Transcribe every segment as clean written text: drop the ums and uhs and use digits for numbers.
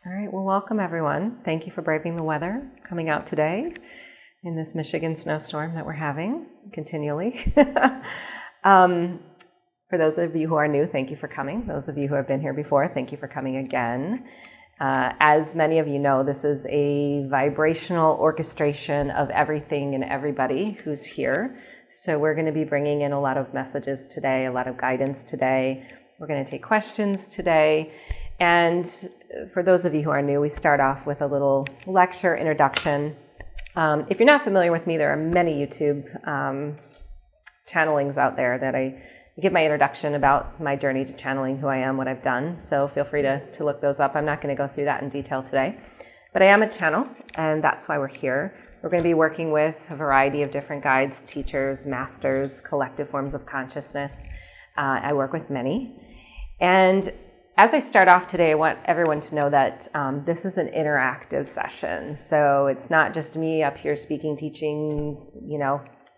All right, well, welcome everyone. Thank you for braving the weather, coming out today in this Michigan snowstorm that we're having continually. For those of you who are new, thank you for coming. Those of you who have been here before, thank you for coming again. As many of you know, this is a vibrational orchestration of everything and everybody who's here. So we're going to be bringing in a lot of messages today, a lot of guidance today. We're going to take questions today. And for those of you who are new, we start off with a little lecture introduction. If you're not familiar with me, there are many YouTube channelings out there that I give my introduction about my journey to channeling, who I am, what I've done. So feel free to look those up. I'm not going to go through that in detail today. But I am a channel, and that's why we're here. We're going to be working with a variety of different guides, teachers, masters, collective forms of consciousness. I work with many. And as I start off today, I want everyone to know that this is an interactive session. So it's not just me up here speaking, teaching,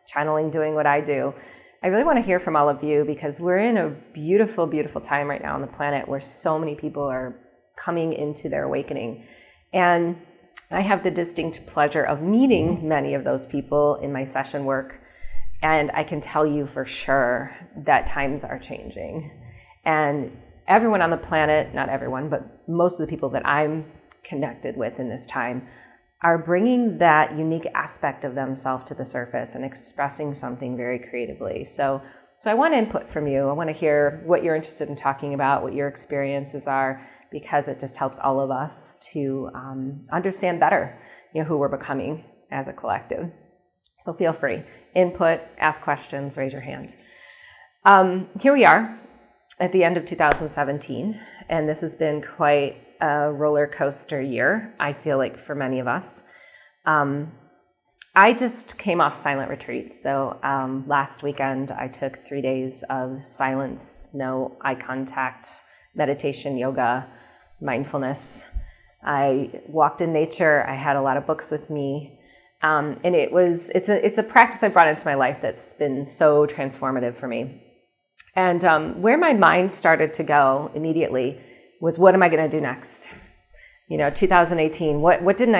channeling, doing what I do. I really want to hear from all of you because we're in a beautiful, beautiful time right now on the planet where so many people are coming into their awakening. And I have the distinct pleasure of meeting many of those people in my session work. And I can tell you for sure that times are changing. And everyone on the planet, not everyone, but most of the people that I'm connected with in this time are bringing that unique aspect of themselves to the surface and expressing something very creatively. So I want input from you. I want to hear what you're interested in talking about, what your experiences are, because it just helps all of us to understand better, who we're becoming as a collective. So feel free. Input, ask questions, raise your hand. Here we are at the end of 2017, and this has been quite a roller coaster year, I feel like, for many of us. I just came off silent retreat. So last weekend, I took 3 days of silence, no eye contact, meditation, yoga, mindfulness. I walked in nature. I had a lot of books with me. And it's a practice I brought into my life that's been so transformative for me. And where my mind started to go immediately was, what am I going to do next? 2018, what didn't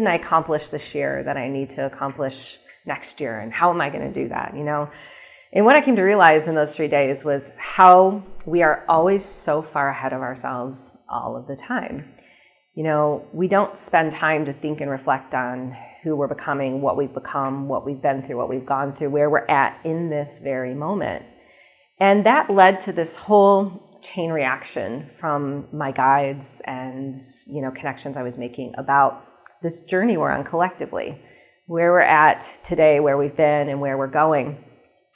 I accomplish this year that I need to accomplish next year? And how am I going to do that? And what I came to realize in those 3 days was how we are always so far ahead of ourselves all of the time. We don't spend time to think and reflect on who we're becoming, what we've become, what we've been through, what we've gone through, where we're at in this very moment. And that led to this whole chain reaction from my guides and, connections I was making about this journey we're on collectively, where we're at today, where we've been and where we're going.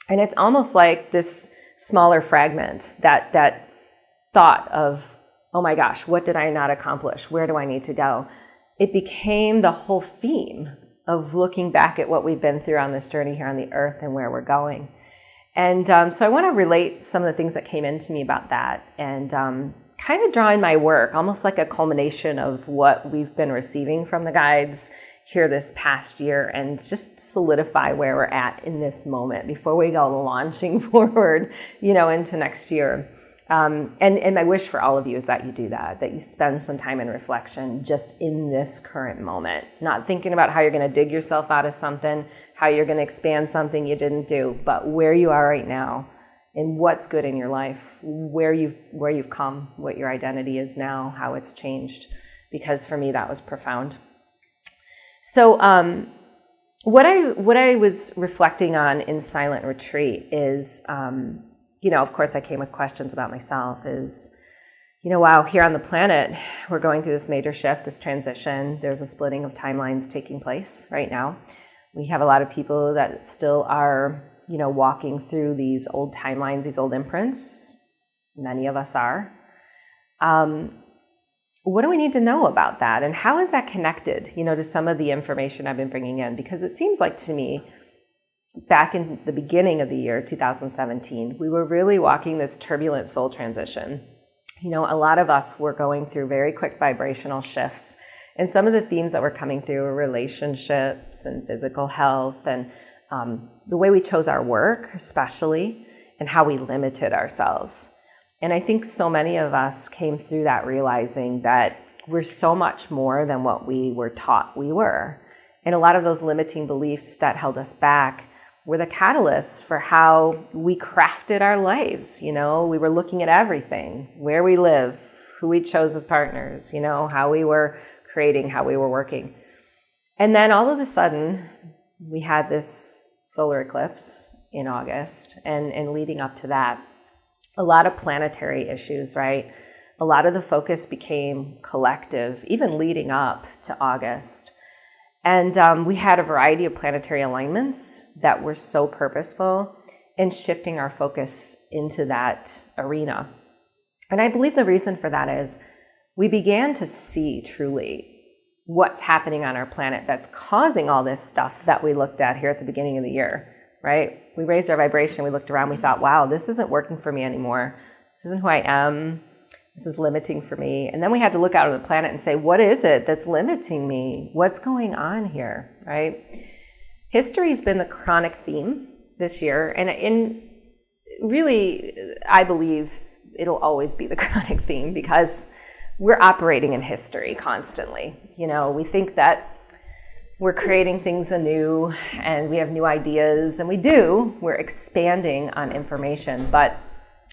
And it's almost like this smaller fragment, that thought of, oh my gosh, what did I not accomplish? Where do I need to go? It became the whole theme of looking back at what we've been through on this journey here on the earth and where we're going. And so I want to relate some of the things that came into me about that and kind of draw in my work, almost like a culmination of what we've been receiving from the guides here this past year, and just solidify where we're at in this moment before we go launching forward, into next year. And my wish for all of you is that you do that you spend some time in reflection just in this current moment, not thinking about how you're going to dig yourself out of something, how you're going to expand something you didn't do, but where you are right now and what's good in your life, where you've come, what your identity is now, how it's changed. Because for me, that was profound. So what I was reflecting on in silent retreat is, of course, I came with questions about myself is, wow, here on the planet, we're going through this major shift, this transition. There's a splitting of timelines taking place right now. We have a lot of people that still are, walking through these old timelines, these old imprints. Many of us are. What do we need to know about that? And how is that connected, to some of the information I've been bringing in? Because it seems like to me, back in the beginning of the year, 2017, we were really walking this turbulent soul transition. A lot of us were going through very quick vibrational shifts. And some of the themes that were coming through were relationships and physical health and the way we chose our work, especially, and how we limited ourselves. And I think so many of us came through that realizing that we're so much more than what we were taught we were. And a lot of those limiting beliefs that held us back were the catalysts for how we crafted our lives. We were looking at everything, where we live, who we chose as partners, how we were creating, how we were working. And then all of a sudden, we had this solar eclipse in August, and leading up to that, a lot of planetary issues, right? A lot of the focus became collective, even leading up to August. And we had a variety of planetary alignments that were so purposeful in shifting our focus into that arena. And I believe the reason for that is we began to see truly what's happening on our planet that's causing all this stuff that we looked at here at the beginning of the year, right? We raised our vibration, we looked around, we thought, wow, this isn't working for me anymore. This isn't who I am. This is limiting for me. And then we had to look out on the planet and say, what is it that's limiting me? What's going on here, right? History's been the chronic theme this year. And really, I believe it'll always be the chronic theme because we're operating in history constantly. We think that we're creating things anew and we have new ideas, and we do. We're expanding on information, but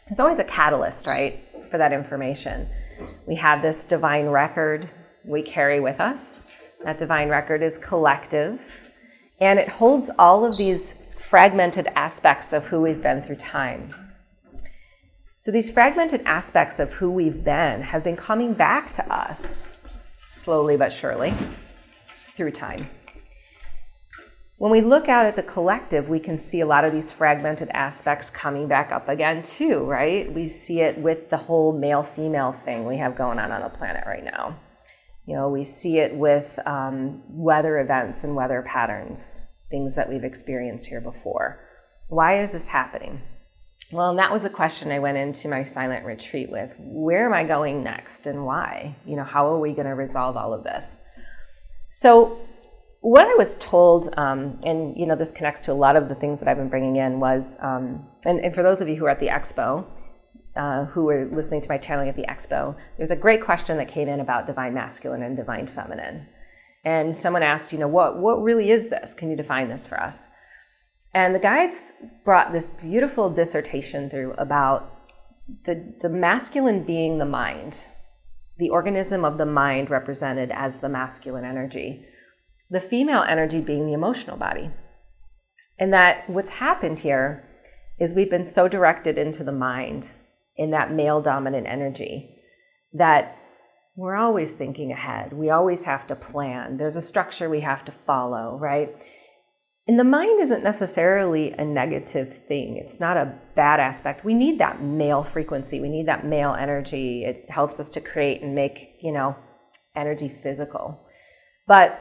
there's always a catalyst, right, for that information. We have this divine record we carry with us. That divine record is collective, and it holds all of these fragmented aspects of who we've been through time. So these fragmented aspects of who we've been have been coming back to us slowly but surely through time. When we look out at the collective, we can see a lot of these fragmented aspects coming back up again too, right? We see it with the whole male-female thing we have going on the planet right now. We see it with weather events and weather patterns, things that we've experienced here before. Why is this happening? Well, and that was a question I went into my silent retreat with. Where am I going next and why? How are we going to resolve all of this? So what I was told, and this connects to a lot of the things that I've been bringing in, was, and for those of you who are at the expo, who were listening to my channeling at the expo, there's a great question that came in about divine masculine and divine feminine. And someone asked, what really is this? Can you define this for us? And the guides brought this beautiful dissertation through about the masculine being the mind, the organism of the mind represented as the masculine energy, the female energy being the emotional body. And that what's happened here is we've been so directed into the mind in that male dominant energy that we're always thinking ahead. We always have to plan. There's a structure we have to follow, right? And the mind isn't necessarily a negative thing. It's not a bad aspect. We need that male frequency. We need that male energy. It helps us to create and make, energy physical. But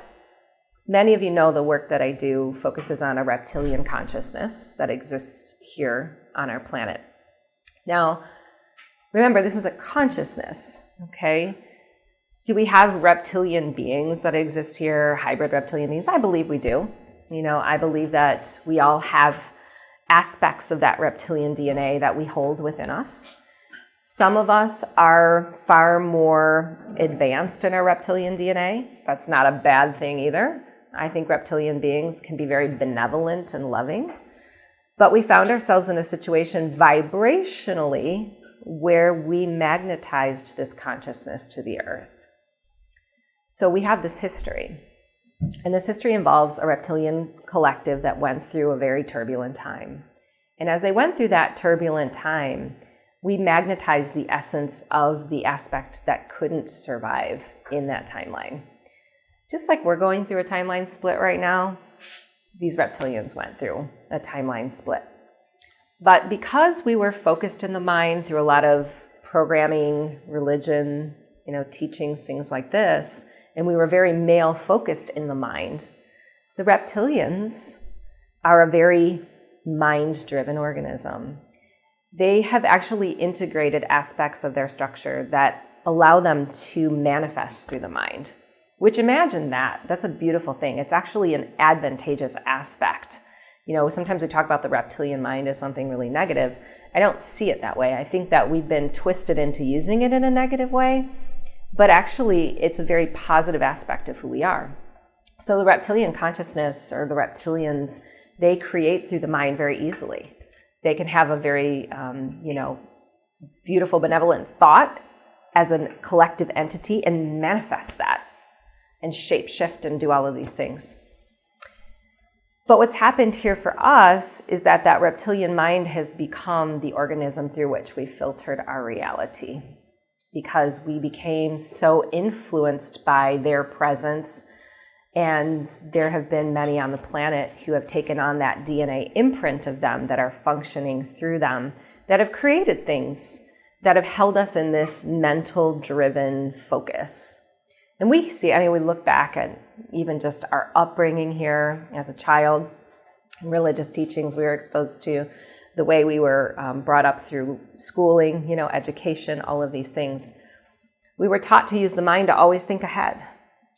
many of you know the work that I do focuses on a reptilian consciousness that exists here on our planet. Now, remember, this is a consciousness, okay? Do we have reptilian beings that exist here, hybrid reptilian beings? I believe we do. I believe that we all have aspects of that reptilian DNA that we hold within us. Some of us are far more advanced in our reptilian DNA. That's not a bad thing either. I think reptilian beings can be very benevolent and loving. But we found ourselves in a situation vibrationally where we magnetized this consciousness to the earth. So we have this history. And this history involves a reptilian collective that went through a very turbulent time. And as they went through that turbulent time, we magnetized the essence of the aspect that couldn't survive in that timeline. Just like we're going through a timeline split right now, these reptilians went through a timeline split. But because we were focused in the mind through a lot of programming, religion, teachings, things like this, and we were very male-focused in the mind, the reptilians are a very mind-driven organism. They have actually integrated aspects of their structure that allow them to manifest through the mind, which, imagine that. That's a beautiful thing. It's actually an advantageous aspect. Sometimes we talk about the reptilian mind as something really negative. I don't see it that way. I think that we've been twisted into using it in a negative way. but actually it's a very positive aspect of who we are. So the reptilian consciousness, or the reptilians, they create through the mind very easily. They can have a very, beautiful, benevolent thought as a collective entity and manifest that and shape shift and do all of these things. But what's happened here for us is that reptilian mind has become the organism through which we filtered our reality, because we became so influenced by their presence. And there have been many on the planet who have taken on that DNA imprint of them, that are functioning through them, that have created things that have held us in this mental-driven focus. And we see, we look back at even just our upbringing here as a child, religious teachings we were exposed to, the way we were brought up through schooling, education, all of these things. We were taught to use the mind to always think ahead.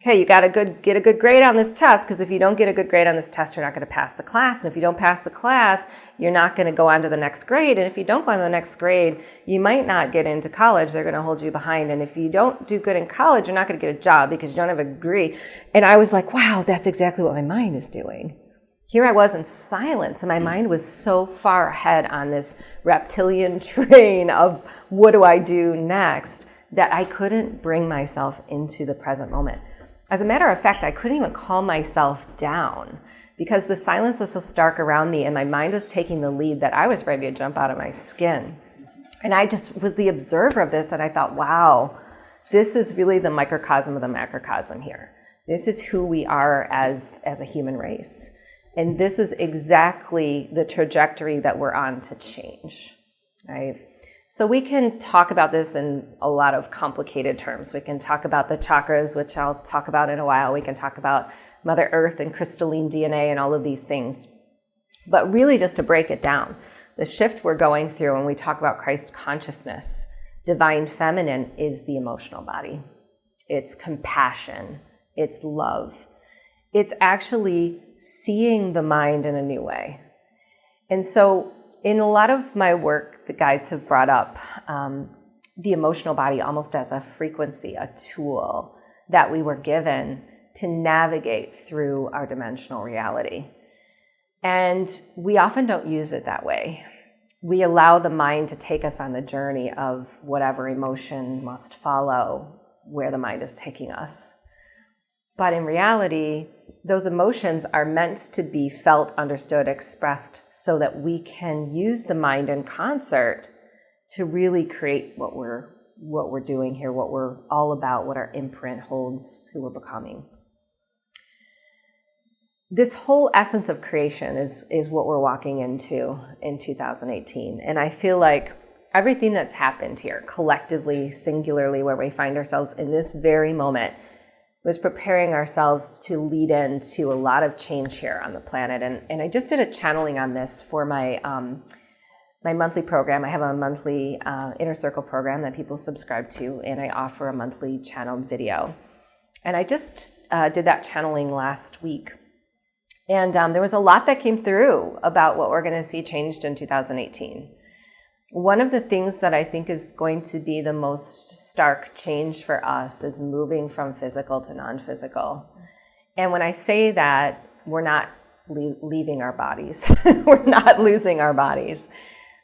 Okay, you got to get a good grade on this test, because if you don't get a good grade on this test, you're not going to pass the class. And if you don't pass the class, you're not going to go on to the next grade. And if you don't go on to the next grade, you might not get into college. They're going to hold you behind. And if you don't do good in college, you're not going to get a job because you don't have a degree. And I was like, wow, that's exactly what my mind is doing. Here I was in silence, and my mind was so far ahead on this reptilian train of what do I do next, that I couldn't bring myself into the present moment. As a matter of fact, I couldn't even calm myself down because the silence was so stark around me and my mind was taking the lead that I was ready to jump out of my skin. And I just was the observer of this, and I thought, wow, this is really the microcosm of the macrocosm here. This is who we are as a human race. And this is exactly the trajectory that we're on to change, right? So we can talk about this in a lot of complicated terms. We can talk about the chakras, which I'll talk about in a while. We can talk about Mother Earth and crystalline DNA and all of these things. But really, just to break it down, the shift we're going through when we talk about Christ consciousness, divine feminine is the emotional body. It's compassion. It's love. It's actually seeing the mind in a new way. And so in a lot of my work, the guides have brought up the emotional body almost as a frequency, a tool that we were given to navigate through our dimensional reality. And we often don't use it that way. We allow the mind to take us on the journey of whatever emotion must follow where the mind is taking us. But in reality, those emotions are meant to be felt, understood, expressed so that we can use the mind in concert to really create what we're doing here, what we're all about, what our imprint holds, who we're becoming. This whole essence of creation is what we're walking into in 2018. And I feel like everything that's happened here, collectively, singularly, where we find ourselves in this very moment, was preparing ourselves to lead into a lot of change here on the planet. And I just did a channeling on this for my monthly program. I have a monthly Inner Circle program that people subscribe to, and I offer a monthly channeled video. And I just did that channeling last week. And there was a lot that came through about what we're going to see changed in 2018. One of the things that I think is going to be the most stark change for us is moving from physical to non-physical. And when I say that, we're not leaving our bodies. We're not losing our bodies.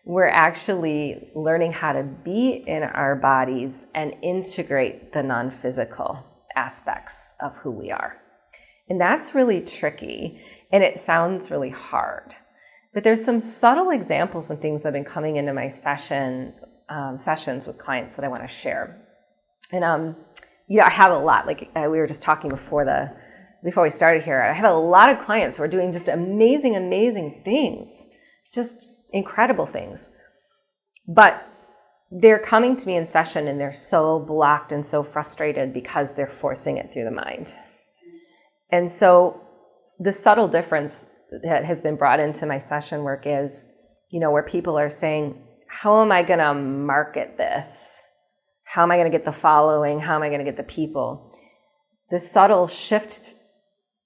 We're actually learning how to be in our bodies and integrate the non-physical aspects of who we are. And that's really tricky, and it sounds really hard. But there's some subtle examples and things that have been coming into my sessions with clients that I want to share. And I have a lot. Like we were just talking before we started here. I have a lot of clients who are doing just amazing, amazing things, just incredible things. But they're coming to me in session and they're so blocked and so frustrated because they're forcing it through the mind. And so the subtle difference that has been brought into my session work is, where people are saying, how am I going to market this? How am I going to get the following? How am I going to get the people? The subtle shift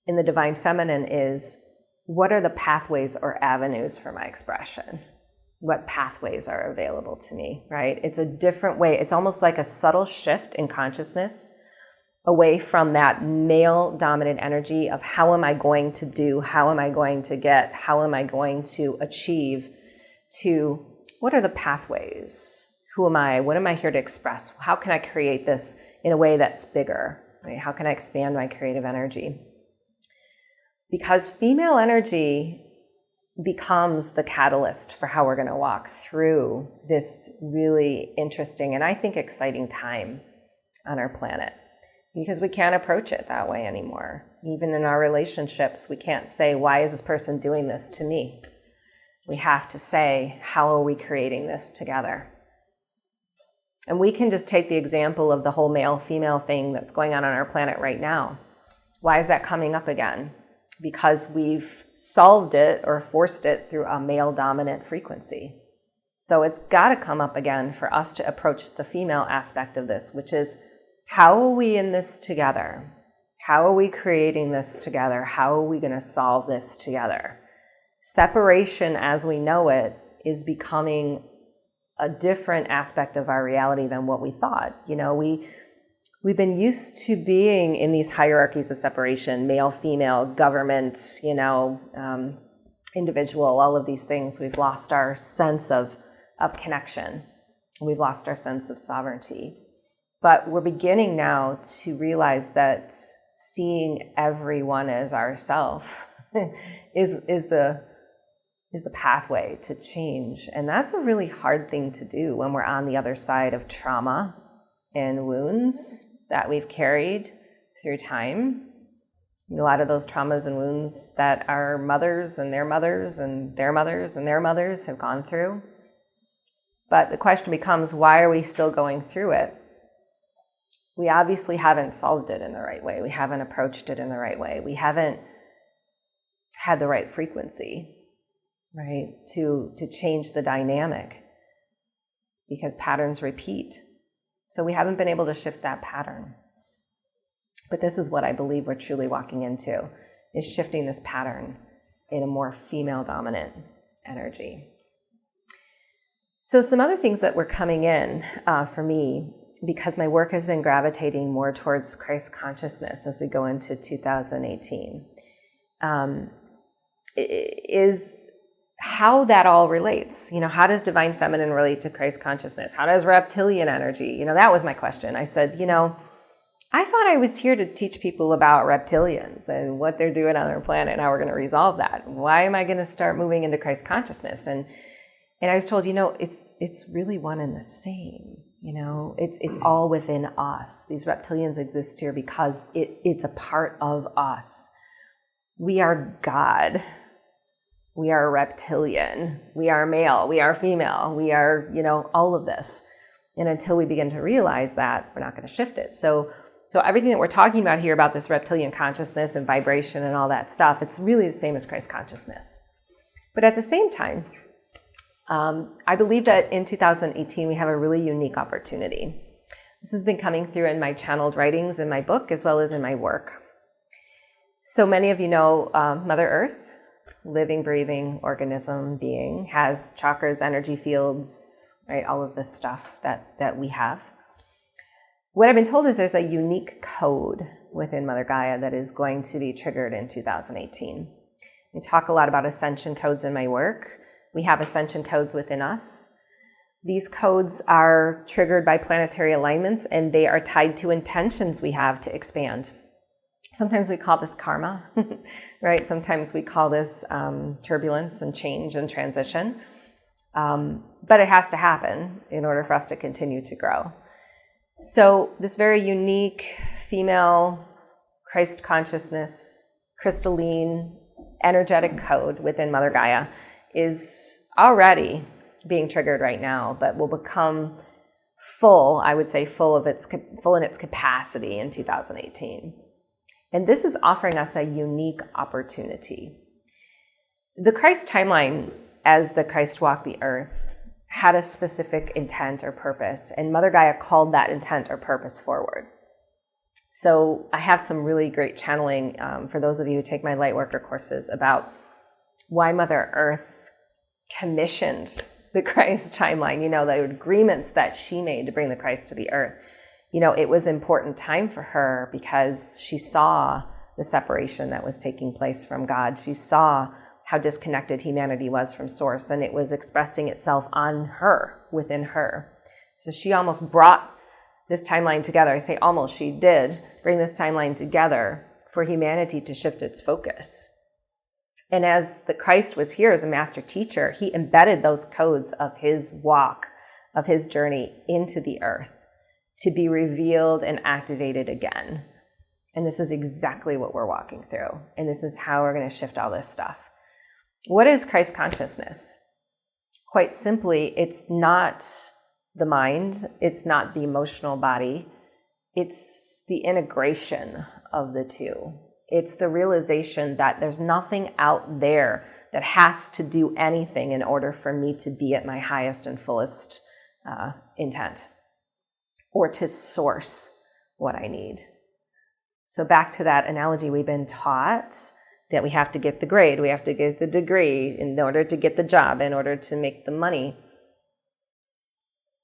in the divine feminine is, what are the pathways or avenues for my expression? what pathways are available to me, right? It's a different way. It's almost like a subtle shift in consciousness away from that male dominant energy of how am I going to do, how am I going to get, how am I going to achieve, to what are the pathways? Who am I? What am I here to express? How can I create this in a way that's bigger, right? How can I expand my creative energy? Because female energy becomes the catalyst for how we're going to walk through this really interesting and I think exciting time on our planet, because we can't approach it that way anymore. Even in our relationships, we can't say, why is this person doing this to me? We have to say, how are we creating this together? And we can just take the example of the whole male-female thing that's going on our planet right now. Why is that coming up again? Because we've solved it or forced it through a male-dominant frequency. So it's got to come up again for us to approach the female aspect of this, which is, how are we in this together? How are we creating this together? How are we going to solve this together? Separation as we know it is becoming a different aspect of our reality than what we thought. You know, we've been used to being in these hierarchies of separation, male, female, government, individual, all of these things. We've lost our sense of connection. We've lost our sense of sovereignty. But we're beginning now to realize that seeing everyone as ourself is the pathway to change. And that's a really hard thing to do when we're on the other side of trauma and wounds that we've carried through time. A lot of those traumas and wounds that our mothers and their mothers and their mothers and their mothers have gone through. But the question becomes, why are we still going through it? We obviously haven't solved it in the right way. We haven't approached it in the right way. We haven't had the right frequency, right, to change the dynamic, because patterns repeat. So we haven't been able to shift that pattern. But this is what I believe we're truly walking into, is shifting this pattern in a more female-dominant energy. So some other things that were coming in for me, because my work has been gravitating more towards Christ consciousness as we go into 2018, is how that all relates. How does divine feminine relate to Christ consciousness? How does reptilian energy? That was my question. I said, I thought I was here to teach people about reptilians and what they're doing on their planet and how we're going to resolve that. Why am I going to start moving into Christ consciousness? And I was told, it's really one and the same. It's all within us. These reptilians exist here because it's a part of us. We are God. We are reptilian. We are male. We are female. We are, all of this. And until we begin to realize that, we're not going to shift it. So everything that we're talking about here about this reptilian consciousness and vibration and all that stuff, it's really the same as Christ consciousness. But at the same time, I believe that in 2018, we have a really unique opportunity. This has been coming through in my channeled writings in my book, as well as in my work. So many of you know Mother Earth, living, breathing organism being, has chakras, energy fields, right? All of this stuff that we have. What I've been told is there's a unique code within Mother Gaia that is going to be triggered in 2018. I talk a lot about ascension codes in my work. We have ascension codes within us. These codes are triggered by planetary alignments, and they are tied to intentions we have to expand. Sometimes we call this karma, right? Sometimes we call this turbulence and change and transition. But it has to happen in order for us to continue to grow. So this very unique female Christ consciousness, crystalline, energetic code within Mother Gaia is already being triggered right now, but will become full, I would say full in its capacity in 2018. And this is offering us a unique opportunity. The Christ timeline, as the Christ walked the earth, had a specific intent or purpose, and Mother Gaia called that intent or purpose forward. So I have some really great channeling for those of you who take my Lightworker courses about why Mother Earth commissioned the Christ timeline, the agreements that she made to bring the Christ to the earth. It was an important time for her because she saw the separation that was taking place from God. She saw how disconnected humanity was from source, and it was expressing itself on her, within her. So she almost brought this timeline together. I say almost, she did bring this timeline together for humanity to shift its focus. And as the Christ was here as a master teacher, he embedded those codes of his walk, of his journey into the earth to be revealed and activated again. And this is exactly what we're walking through. And this is how we're going to shift all this stuff. What is Christ consciousness? Quite simply, it's not the mind. It's not the emotional body. It's the integration of the two. It's the realization that there's nothing out there that has to do anything in order for me to be at my highest and fullest intent or to source what I need. So back to that analogy, we've been taught that we have to get the grade, we have to get the degree in order to get the job, in order to make the money.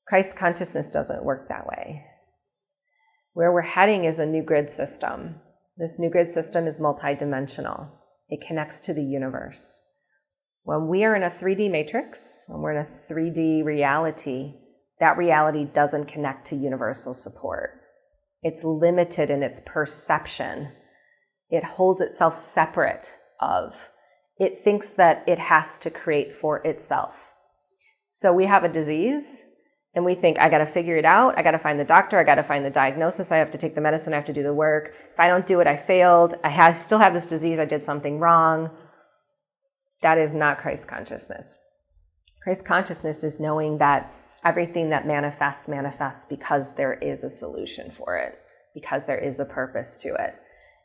Christ consciousness doesn't work that way. Where we're heading is a new grid system. This new grid system is multidimensional. It connects to the universe. When we are in a 3D matrix, when we're in a 3D reality, that reality doesn't connect to universal support. It's limited in its perception. It holds itself separate of. It thinks that it has to create for itself. So we have a disease, and we think, I got to figure it out. I got to find the doctor. I got to find the diagnosis. I have to take the medicine. I have to do the work. If I don't do it, I failed. Still have this disease. I did something wrong. That is not Christ consciousness. Christ consciousness is knowing that everything that manifests because there is a solution for it, because there is a purpose to it,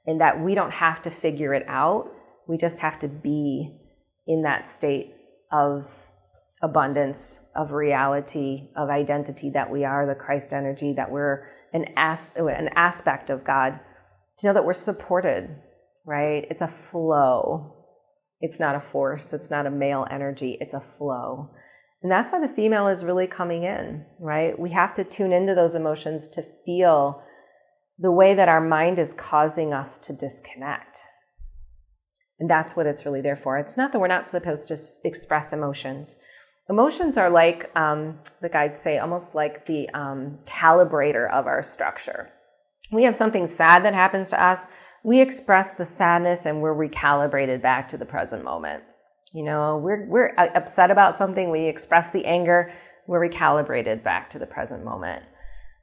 and that we don't have to figure it out. We just have to be in that state of abundance, of reality, of identity, that we are the Christ energy, that we're an aspect of God, to know that we're supported, right? It's a flow. It's not a force. It's not a male energy. It's a flow. And that's why the female is really coming in, right? We have to tune into those emotions to feel the way that our mind is causing us to disconnect. And that's what it's really there for. It's not that we're not supposed to express emotions. Emotions are like, the guides say, almost like the calibrator of our structure. We have something sad that happens to us. We express the sadness and we're recalibrated back to the present moment. We're upset about something. We express the anger. We're recalibrated back to the present moment.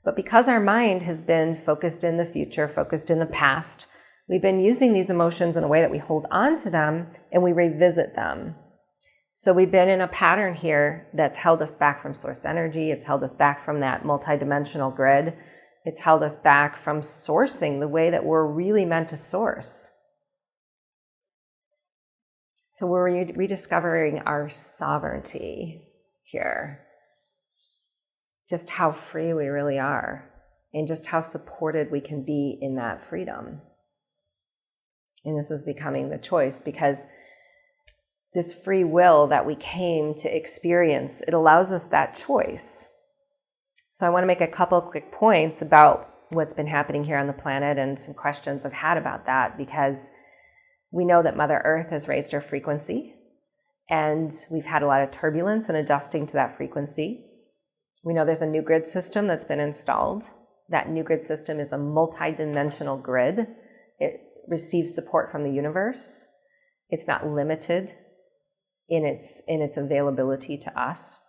But because our mind has been focused in the future, focused in the past, we've been using these emotions in a way that we hold on to them and we revisit them. So we've been in a pattern here that's held us back from source energy. It's held us back from that multidimensional grid. It's held us back from sourcing the way that we're really meant to source. So we're rediscovering our sovereignty here. Just how free we really are, and just how supported we can be in that freedom. And this is becoming the choice, because this free will that we came to experience, it allows us that choice. So I want to make a couple quick points about what's been happening here on the planet and some questions I've had about that, because we know that Mother Earth has raised her frequency, and we've had a lot of turbulence in adjusting to that frequency. We know there's a new grid system that's been installed. That new grid system is a multi-dimensional grid. It receives support from the universe. It's not limited in its availability to us.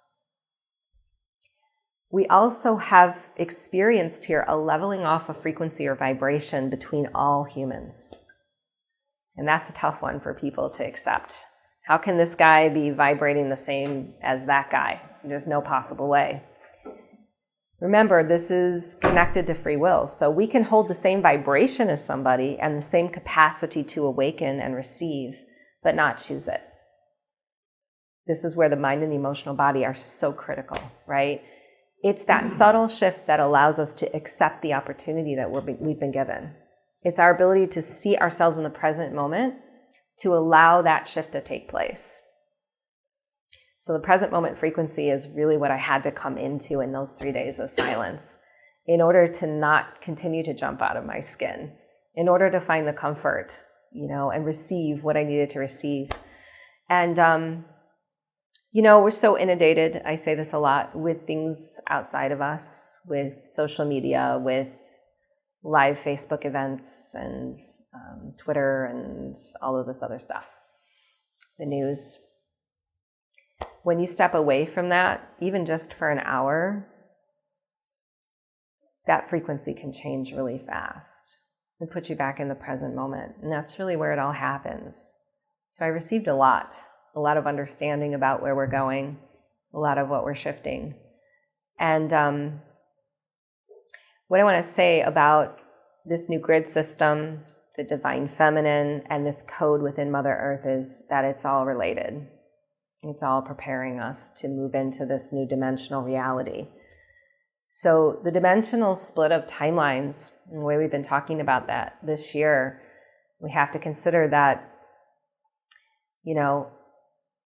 We also have experienced here a leveling off of frequency or vibration between all humans. And that's a tough one for people to accept. How can this guy be vibrating the same as that guy? There's no possible way. Remember, this is connected to free will. So we can hold the same vibration as somebody and the same capacity to awaken and receive, but not choose it. This is where the mind and the emotional body are so critical, right? It's that subtle shift that allows us to accept the opportunity that we've been given. It's our ability to see ourselves in the present moment to allow that shift to take place. So the present moment frequency is really what I had to come into in those 3 days of silence in order to not continue to jump out of my skin, in order to find the comfort, and receive what I needed to receive. And, we're so inundated, I say this a lot, with things outside of us, with social media, with live Facebook events and Twitter and all of this other stuff, the news. When you step away from that, even just for an hour, that frequency can change really fast and put you back in the present moment. And that's really where it all happens. So I received a lot of understanding about where we're going, a lot of what we're shifting. And what I want to say about this new grid system, the divine feminine, and this code within Mother Earth is that it's all related. It's all preparing us to move into this new dimensional reality. So the dimensional split of timelines, and the way we've been talking about that this year, we have to consider that,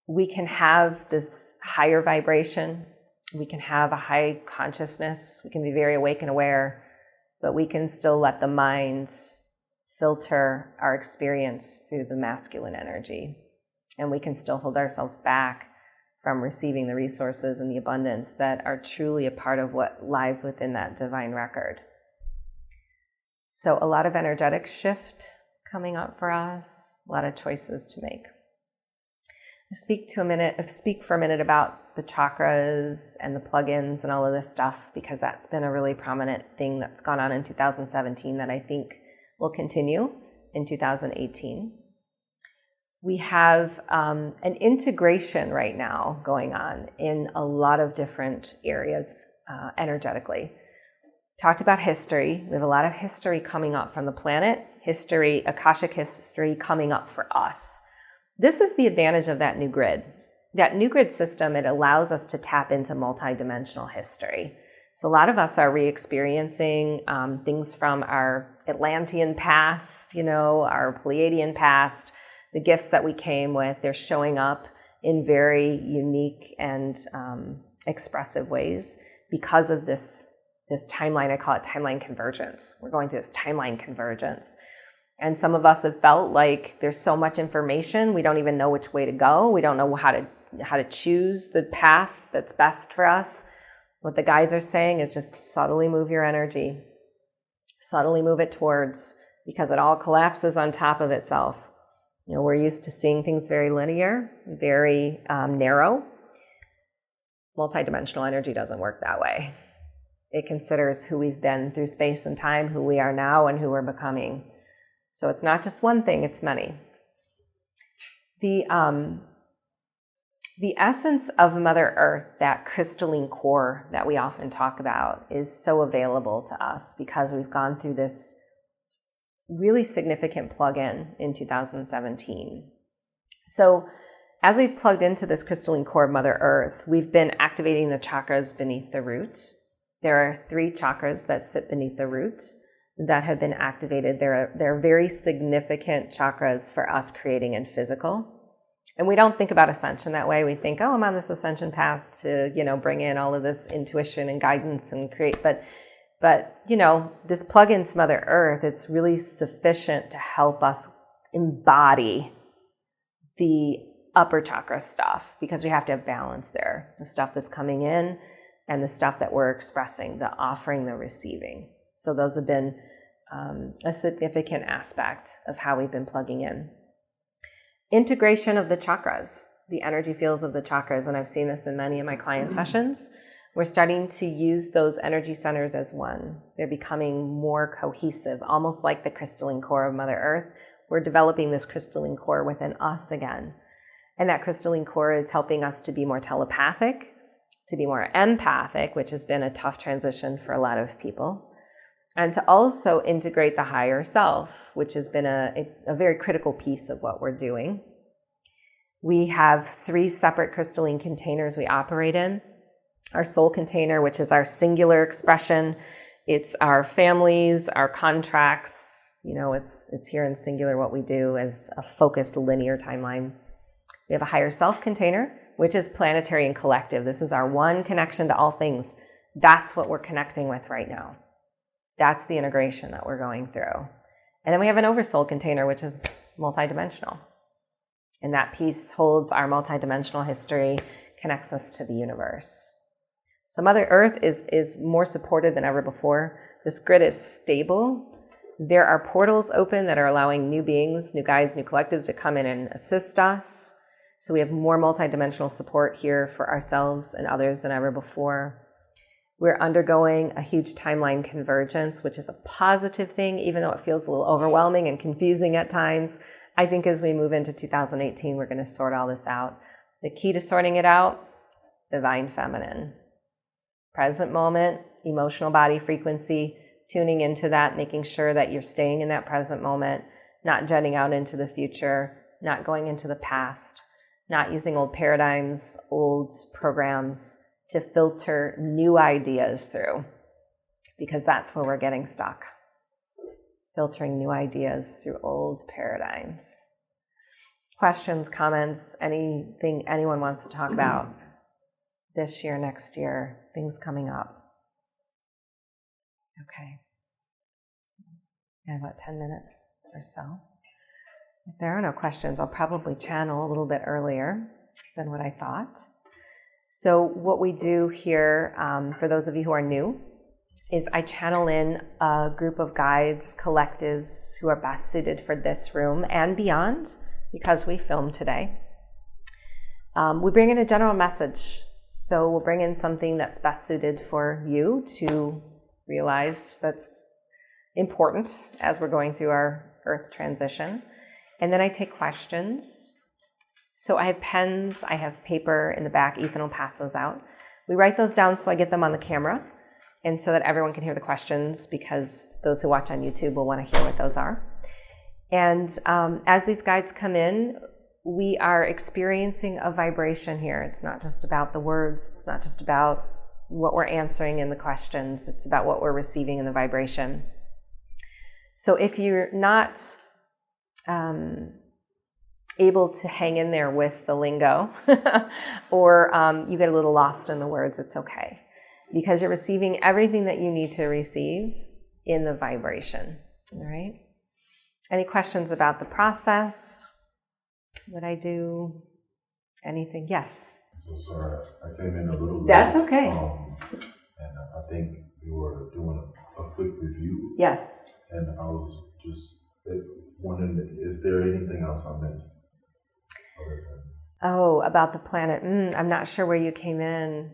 we can have this higher vibration, we can have a high consciousness, we can be very awake and aware, but we can still let the mind filter our experience through the masculine energy. And we can still hold ourselves back from receiving the resources and the abundance that are truly a part of what lies within that divine record. So a lot of energetic shift coming up for us, a lot of choices to make. Speak for a minute about the chakras and the plugins and all of this stuff, because that's been a really prominent thing that's gone on in 2017 that I think will continue in 2018. We have an integration right now going on in a lot of different areas energetically. Talked about history. We have a lot of history coming up from the planet, history, Akashic history coming up for us. This is the advantage of that new grid. That new grid system, it allows us to tap into multidimensional history. So a lot of us are re-experiencing things from our Atlantean past, our Pleiadian past, the gifts that we came with. They're showing up in very unique and expressive ways because of this timeline. I call it timeline convergence. We're going through this timeline convergence. And some of us have felt like there's so much information, we don't even know which way to go. We don't know how to choose the path that's best for us. What the guides are saying is just subtly move your energy, subtly move it towards, because it all collapses on top of itself. We're used to seeing things very linear, very narrow. Multidimensional energy doesn't work that way. It considers who we've been through space and time, who we are now, and who we're becoming. So it's not just one thing, it's many. The essence of Mother Earth, that crystalline core that we often talk about, is so available to us because we've gone through this really significant plug-in in 2017. So as we've plugged into this crystalline core of Mother Earth, we've been activating the chakras beneath the root. There are 3 chakras that sit beneath the root that have been activated. They're very significant chakras for us creating in physical. And we don't think about ascension that way. We think, I'm on this ascension path to, bring in all of this intuition and guidance and create. But this plug into Mother Earth, it's really sufficient to help us embody the upper chakra stuff, because we have to have balance there. The stuff that's coming in and the stuff that we're expressing, the offering, the receiving. So those have been a significant aspect of how we've been plugging in. Integration of the chakras, the energy fields of the chakras, and I've seen this in many of my client sessions. We're starting to use those energy centers as one. They're becoming more cohesive, almost like the crystalline core of Mother Earth. We're developing this crystalline core within us again. And that crystalline core is helping us to be more telepathic, to be more empathic, which has been a tough transition for a lot of people. And to also integrate the higher self, which has been a very critical piece of what we're doing. We have 3 separate crystalline containers we operate in. Our soul container, which is our singular expression. It's our families, our contracts. It's here in singular what we do as a focused linear timeline. We have a higher self container, which is planetary and collective. This is our one connection to all things. That's what we're connecting with right now. That's the integration that we're going through. And then we have an oversoul container, which is multidimensional. And that piece holds our multidimensional history, connects us to the universe. So Mother Earth is more supported than ever before. This grid is stable. There are portals open that are allowing new beings, new guides, new collectives to come in and assist us. So we have more multidimensional support here for ourselves and others than ever before. We're undergoing a huge timeline convergence, which is a positive thing, even though it feels a little overwhelming and confusing at times. I think as we move into 2018, we're going to sort all this out. The key to sorting it out, divine feminine. Present moment, emotional body frequency, tuning into that, making sure that you're staying in that present moment, not jetting out into the future, not going into the past, not using old paradigms, old programs to filter new ideas through, because that's where we're getting stuck. Filtering new ideas through old paradigms. Questions, comments, anything anyone wants to talk about this year, next year, things coming up? Okay. I have about 10 minutes or so. If there are no questions, I'll probably channel a little bit earlier than what I thought. So what we do here, for those of you who are new, is I channel in a group of guides, collectives who are best suited for this room and beyond, because we film today. We bring in a general message. So we'll bring in something that's best suited for you to realize that's important as we're going through our Earth transition. And then I take questions. So I have pens, I have paper in the back. Ethan will pass those out. We write those down so I get them on the camera, and so that everyone can hear the questions, because those who watch on YouTube will want to hear what those are. And as these guides come in, we are experiencing a vibration here. It's not just about the words. It's not just about what we're answering in the questions. It's about what we're receiving in the vibration. So if you're not able to hang in there with the lingo or you get a little lost in the words, it's okay, because you're receiving everything that you need to receive in the vibration. All right? Any questions about the process? What I do? Anything? Yes? So sorry, I came in a little late. That's okay. And I think you were doing a quick review. Yes. And I was just wondering, is there anything else I missed? Oh, about the planet. I'm not sure where you came in.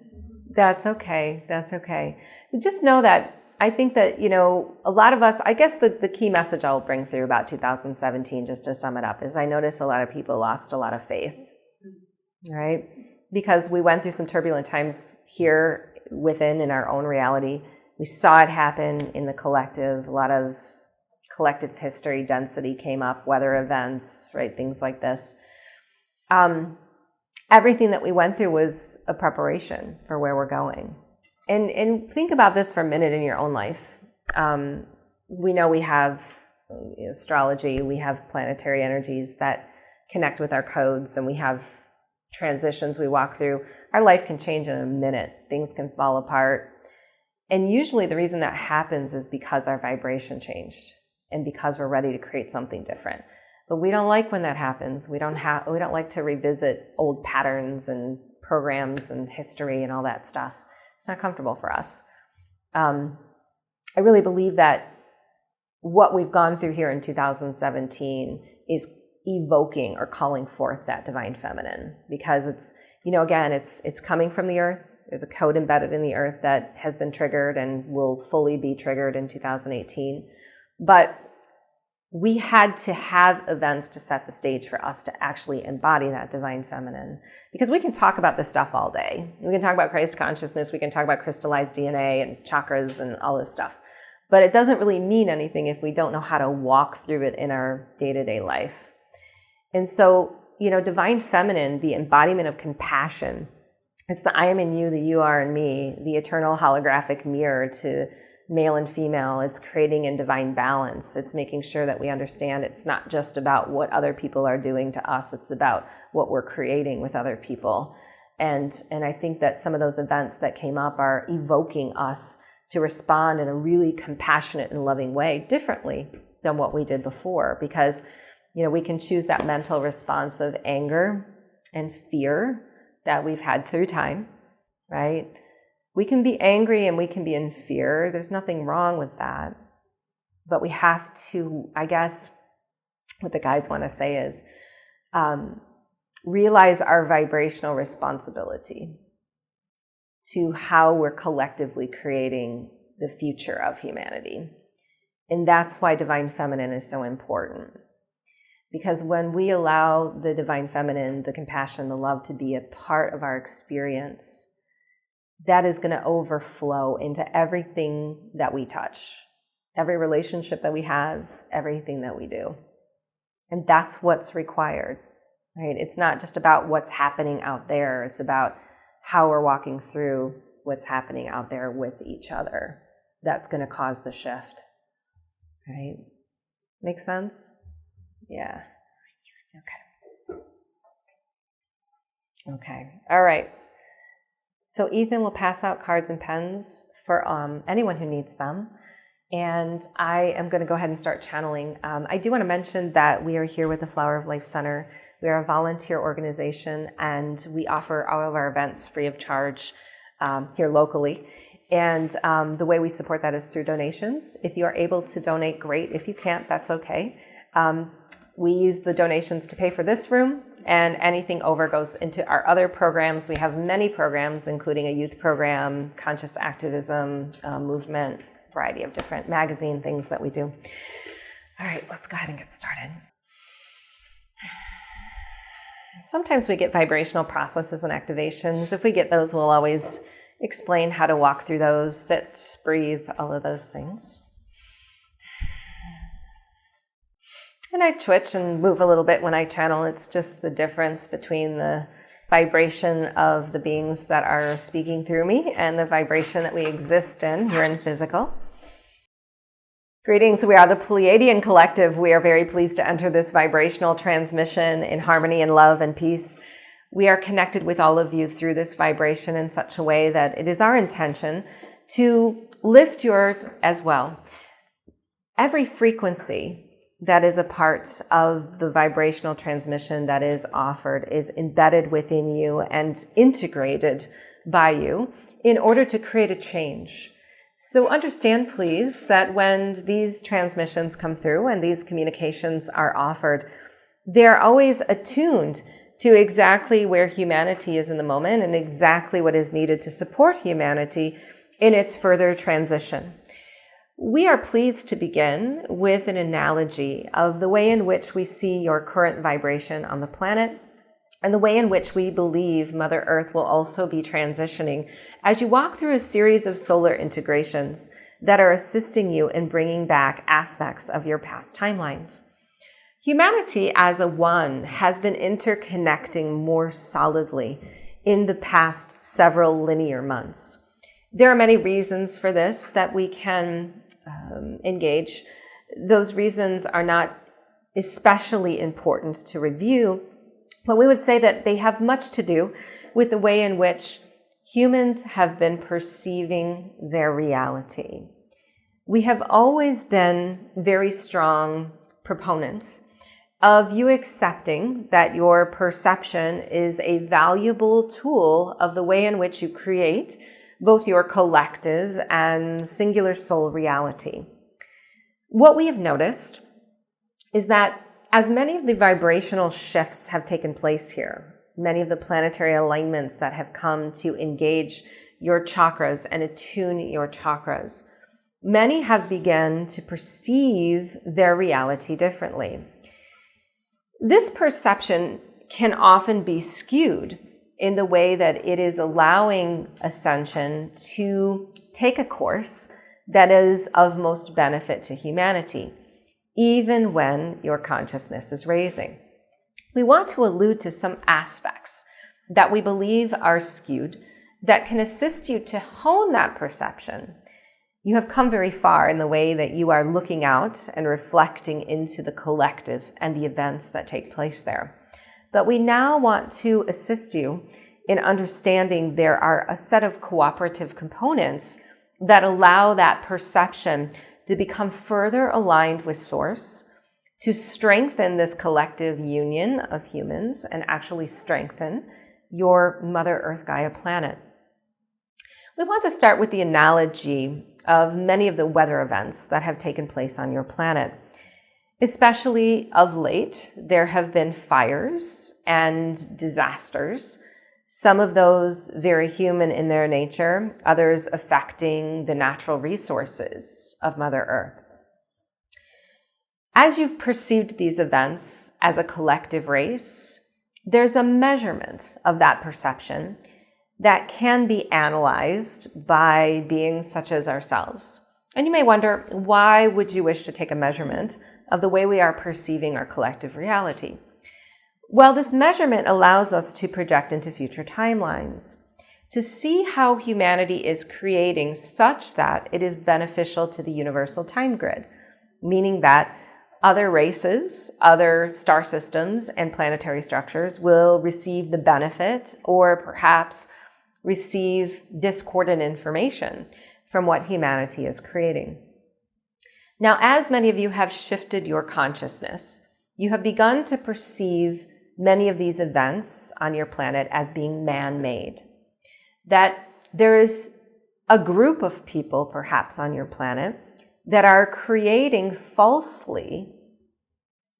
That's okay. That's okay. Just know that I think that, a lot of us, I guess the key message I'll bring through about 2017, just to sum it up, is I notice a lot of people lost a lot of faith, right? Because we went through some turbulent times here within in our own reality. We saw it happen in the collective. A lot of collective history density came up, weather events, right? Things like this. Everything that we went through was a preparation for where we're going. And think about this for a minute in your own life. We know we have astrology, we have planetary energies that connect with our codes, and we have transitions we walk through. Our life can change in a minute. Things can fall apart. And usually the reason that happens is because our vibration changed and because we're ready to create something different. But we don't like when that happens. We don't like to revisit old patterns and programs and history and all that stuff. It's not comfortable for us. I really believe that what we've gone through here in 2017 is evoking or calling forth that divine feminine, because it's, again, it's coming from the earth. There's a code embedded in the earth that has been triggered and will fully be triggered in 2018. But we had to have events to set the stage for us to actually embody that divine feminine. Because we can talk about this stuff all day. We can talk about Christ consciousness. We can talk about crystallized DNA and chakras and all this stuff. But it doesn't really mean anything if we don't know how to walk through it in our day-to-day life. And so, divine feminine, the embodiment of compassion, it's the I am in you, the you are in me, the eternal holographic mirror to male and female. It's creating a divine balance. It's making sure that we understand it's not just about what other people are doing to us. It's about what we're creating with other people. And I think that some of those events that came up are evoking us to respond in a really compassionate and loving way differently than what we did before. Because, we can choose that mental response of anger and fear that we've had through time, right? We can be angry and we can be in fear. There's nothing wrong with that. But we have to, I guess, what the guides want to say is, realize our vibrational responsibility to how we're collectively creating the future of humanity. And that's why Divine Feminine is so important. Because when we allow the Divine Feminine, the compassion, the love to be a part of our experience, that is going to overflow into everything that we touch, every relationship that we have, everything that we do. And that's what's required, right? It's not just about what's happening out there. It's about how we're walking through what's happening out there with each other. That's going to cause the shift, right? Make sense? Yeah. Okay. All right. So Ethan will pass out cards and pens for anyone who needs them. And I am going to go ahead and start channeling. I do want to mention that we are here with the Flower of Life Center. We are a volunteer organization, and we offer all of our events free of charge here locally. And the way we support that is through donations. If you are able to donate, great. If you can't, that's okay. We use the donations to pay for this room, and anything over goes into our other programs. We have many programs, including a youth program, conscious activism, movement, variety of different magazine things that we do. All right, let's go ahead and get started. Sometimes we get vibrational processes and activations. If we get those, we'll always explain how to walk through those, sit, breathe, all of those things. And I twitch and move a little bit when I channel. It's just the difference between the vibration of the beings that are speaking through me and the vibration that we exist in here in physical. Greetings, we are the Pleiadian Collective. We are very pleased to enter this vibrational transmission in harmony and love and peace. We are connected with all of you through this vibration in such a way that it is our intention to lift yours as well. Every frequency that is a part of the vibrational transmission that is offered is embedded within you and integrated by you in order to create a change. So understand, please, that when these transmissions come through and these communications are offered, they're always attuned to exactly where humanity is in the moment and exactly what is needed to support humanity in its further transition. We are pleased to begin with an analogy of the way in which we see your current vibration on the planet and the way in which we believe Mother Earth will also be transitioning as you walk through a series of solar integrations that are assisting you in bringing back aspects of your past timelines. Humanity as a one has been interconnecting more solidly in the past several linear months. There are many reasons for this that we can engage. Those reasons are not especially important to review, but we would say that they have much to do with the way in which humans have been perceiving their reality. We have always been very strong proponents of you accepting that your perception is a valuable tool of the way in which you create both your collective and singular soul reality. What we have noticed is that as many of the vibrational shifts have taken place here, many of the planetary alignments that have come to engage your chakras and attune your chakras, many have begun to perceive their reality differently. This perception can often be skewed in the way that it is allowing ascension to take a course that is of most benefit to humanity, even when your consciousness is raising. We want to allude to some aspects that we believe are skewed that can assist you to hone that perception. You have come very far in the way that you are looking out and reflecting into the collective and the events that take place there. But we now want to assist you in understanding there are a set of cooperative components that allow that perception to become further aligned with Source, to strengthen this collective union of humans and actually strengthen your Mother Earth Gaia planet. We want to start with the analogy of many of the weather events that have taken place on your planet. Especially of late, there have been fires and disasters, some of those very human in their nature, others affecting the natural resources of Mother Earth. As you've perceived these events as a collective race, there's a measurement of that perception that can be analyzed by beings such as ourselves. And you may wonder, why would you wish to take a measurement of the way we are perceiving our collective reality? Well, this measurement allows us to project into future timelines, to see how humanity is creating such that it is beneficial to the universal time grid, meaning that other races, other star systems, and planetary structures will receive the benefit or perhaps receive discordant information from what humanity is creating. Now, as many of you have shifted your consciousness, you have begun to perceive many of these events on your planet as being man-made. That there is a group of people, perhaps on your planet, that are creating falsely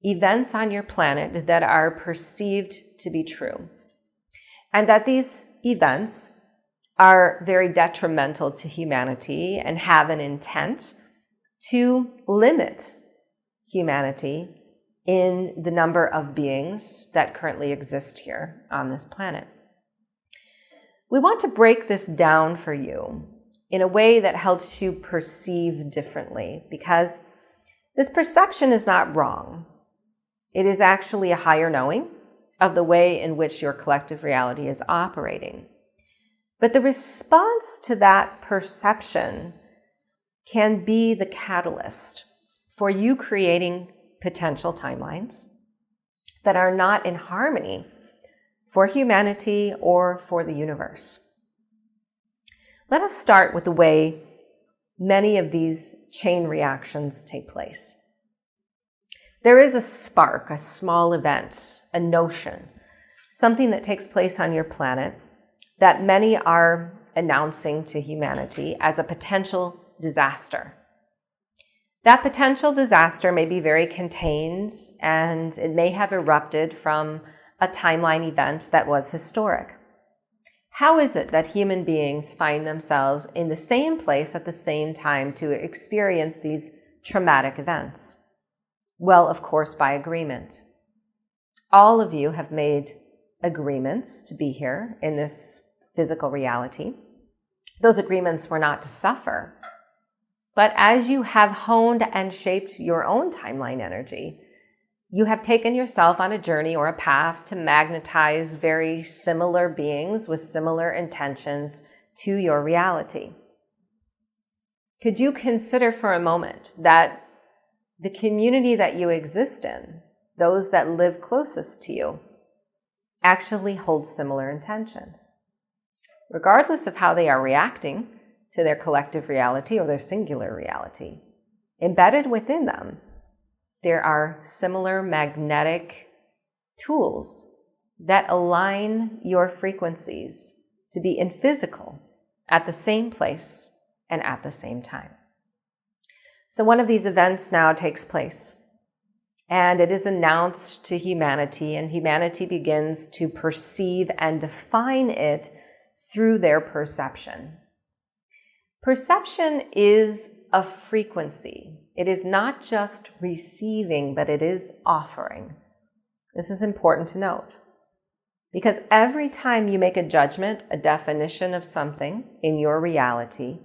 events on your planet that are perceived to be true. And that these events are very detrimental to humanity and have an intent to limit humanity in the number of beings that currently exist here on this planet. We want to break this down for you in a way that helps you perceive differently, because this perception is not wrong. It is actually a higher knowing of the way in which your collective reality is operating. But the response to that perception can be the catalyst for you creating potential timelines that are not in harmony for humanity or for the universe. Let us start with the way many of these chain reactions take place. There is a spark, a small event, a notion, something that takes place on your planet that many are announcing to humanity as a potential disaster. That potential disaster may be very contained, and it may have erupted from a timeline event that was historic. How is it that human beings find themselves in the same place at the same time to experience these traumatic events? Well, of course, by agreement. All of you have made agreements to be here in this physical reality. Those agreements were not to suffer. But as you have honed and shaped your own timeline energy, you have taken yourself on a journey or a path to magnetize very similar beings with similar intentions to your reality. Could you consider for a moment that the community that you exist in, those that live closest to you, actually hold similar intentions? Regardless of how they are reacting to their collective reality or their singular reality, embedded within them, there are similar magnetic tools that align your frequencies to be in physical at the same place and at the same time. So one of these events now takes place, and it is announced to humanity, and humanity begins to perceive and define it through their perception. Perception is a frequency. It is not just receiving, but it is offering. This is important to note, because every time you make a judgment, a definition of something in your reality,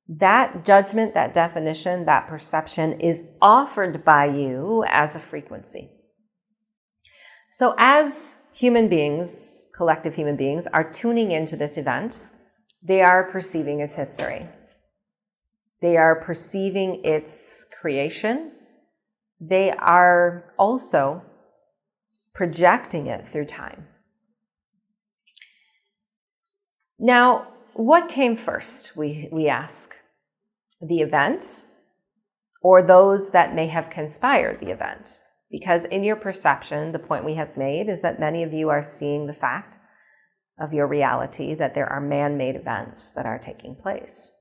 that judgment, that definition, that perception is offered by you as a frequency. So as human beings, collective human beings, are tuning into this event, they are perceiving its history. They are perceiving its creation. They are also projecting it through time. Now, what came first, we ask? The event or those that may have conspired the event? Because in your perception, the point we have made is that many of you are seeing the fact of your reality that there are man-made events that are taking place.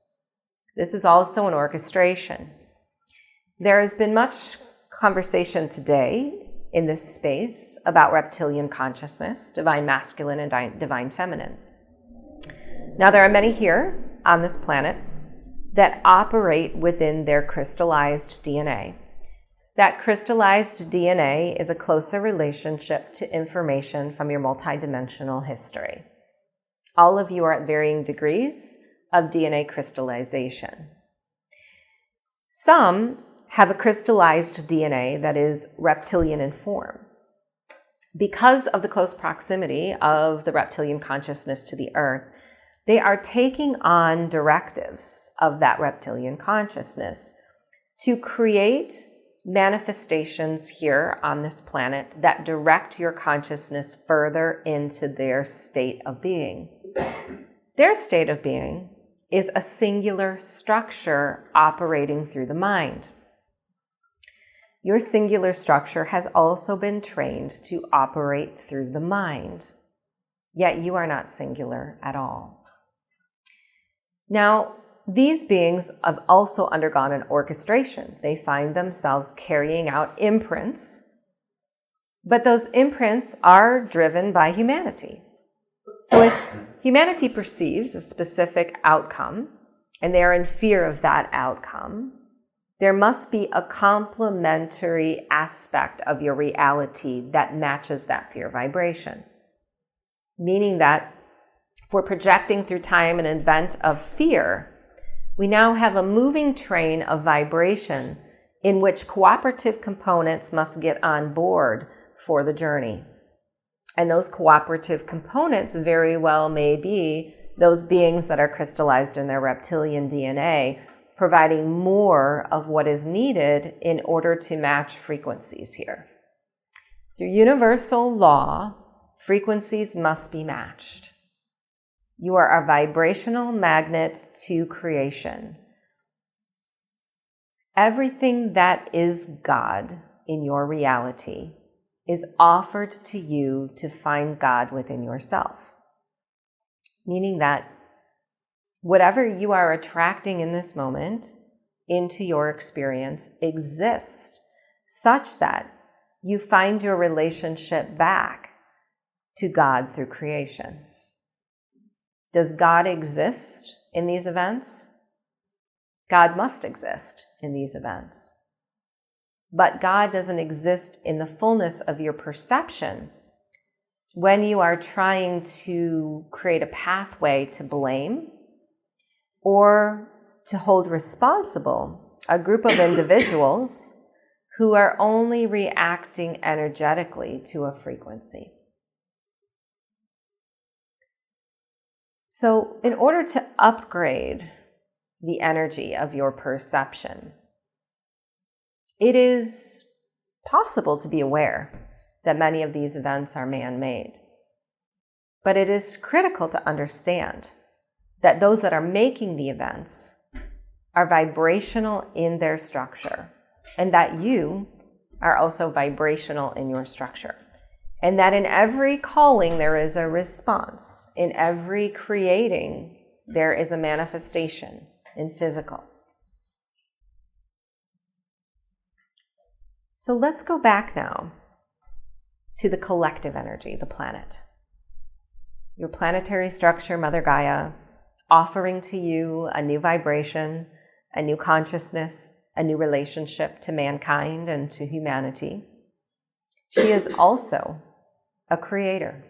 This is also an orchestration. There has been much conversation today in this space about reptilian consciousness, divine masculine and divine feminine. Now, there are many here on this planet that operate within their crystallized DNA. That crystallized DNA is a closer relationship to information from your multidimensional history. All of you are at varying degrees of DNA crystallization. Some have a crystallized DNA that is reptilian in form. Because of the close proximity of the reptilian consciousness to the earth, they are taking on directives of that reptilian consciousness to create manifestations here on this planet that direct your consciousness further into their state of being. Their state of being is a singular structure operating through the mind. Your singular structure has also been trained to operate through the mind, yet you are not singular at all. Now, these beings have also undergone an orchestration. They find themselves carrying out imprints, but those imprints are driven by humanity. So if humanity perceives a specific outcome and they are in fear of that outcome, there must be a complementary aspect of your reality that matches that fear vibration. Meaning that if we're projecting through time an event of fear, we now have a moving train of vibration in which cooperative components must get on board for the journey. And those cooperative components very well may be those beings that are crystallized in their reptilian DNA, providing more of what is needed in order to match frequencies here. Through universal law, frequencies must be matched. You are a vibrational magnet to creation. Everything that is God in your reality is offered to you to find God within yourself. Meaning that whatever you are attracting in this moment into your experience exists such that you find your relationship back to God through creation. Does God exist in these events? God must exist in these events. But God doesn't exist in the fullness of your perception when you are trying to create a pathway to blame or to hold responsible a group of individuals who are only reacting energetically to a frequency. So in order to upgrade the energy of your perception, it is possible to be aware that many of these events are man-made. But it is critical to understand that those that are making the events are vibrational in their structure, and that you are also vibrational in your structure. And that in every calling there is a response. In every creating there is a manifestation in physical. So let's go back now to the collective energy, the planet. Your planetary structure, Mother Gaia, offering to you a new vibration, a new consciousness, a new relationship to mankind and to humanity. She is also a creator.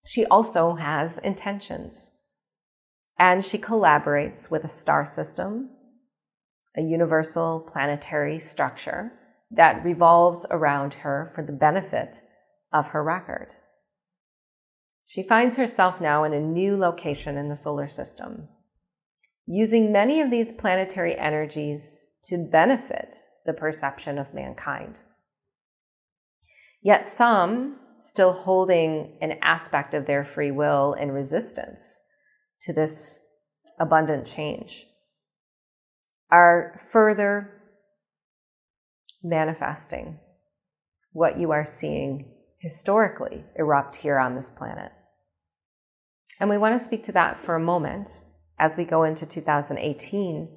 She also has intentions. And she collaborates with a star system, a universal planetary structure that revolves around her for the benefit of her record. She finds herself now in a new location in the solar system, using many of these planetary energies to benefit the perception of mankind. Yet some still holding an aspect of their free will in resistance to this abundant change are further manifesting what you are seeing historically erupt here on this planet. And we want to speak to that for a moment as we go into 2018,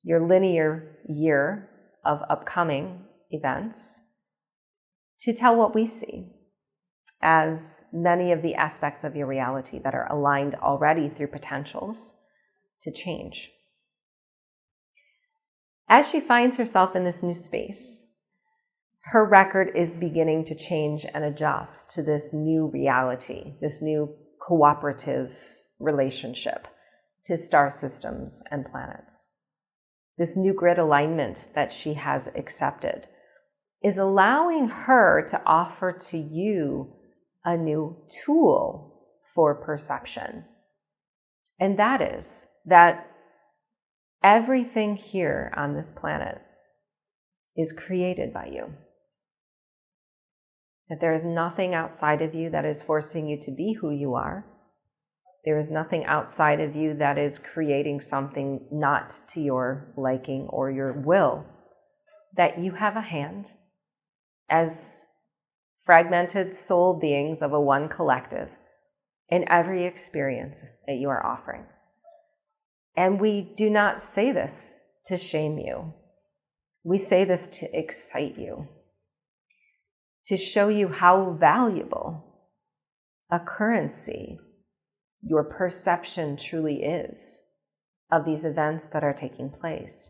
your linear year of upcoming events, to tell what we see as many of the aspects of your reality that are aligned already through potentials to change. As she finds herself in this new space, her record is beginning to change and adjust to this new reality, this new cooperative relationship to star systems and planets. This new grid alignment that she has accepted is allowing her to offer to you a new tool for perception. And that is that everything here on this planet is created by you. That there is nothing outside of you that is forcing you to be who you are. There is nothing outside of you that is creating something not to your liking or your will. That you have a hand as fragmented soul beings of a one collective in every experience that you are offering. And we do not say this to shame you. We say this to excite you, to show you how valuable a currency your perception truly is of these events that are taking place.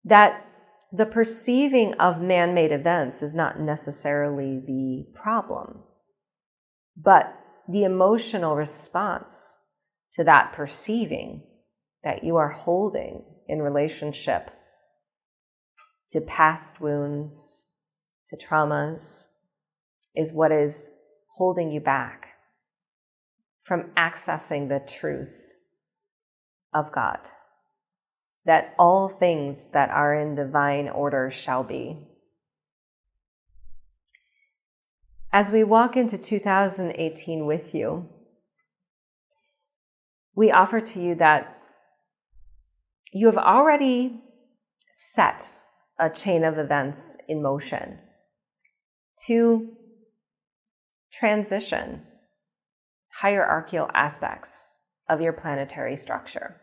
That the perceiving of man-made events is not necessarily the problem, but the emotional response to that perceiving that you are holding in relationship to past wounds, to traumas, is what is holding you back from accessing the truth of God. That all things that are in divine order shall be. As we walk into 2018 with you, we offer to you that you have already set a chain of events in motion to transition hierarchical aspects of your planetary structure.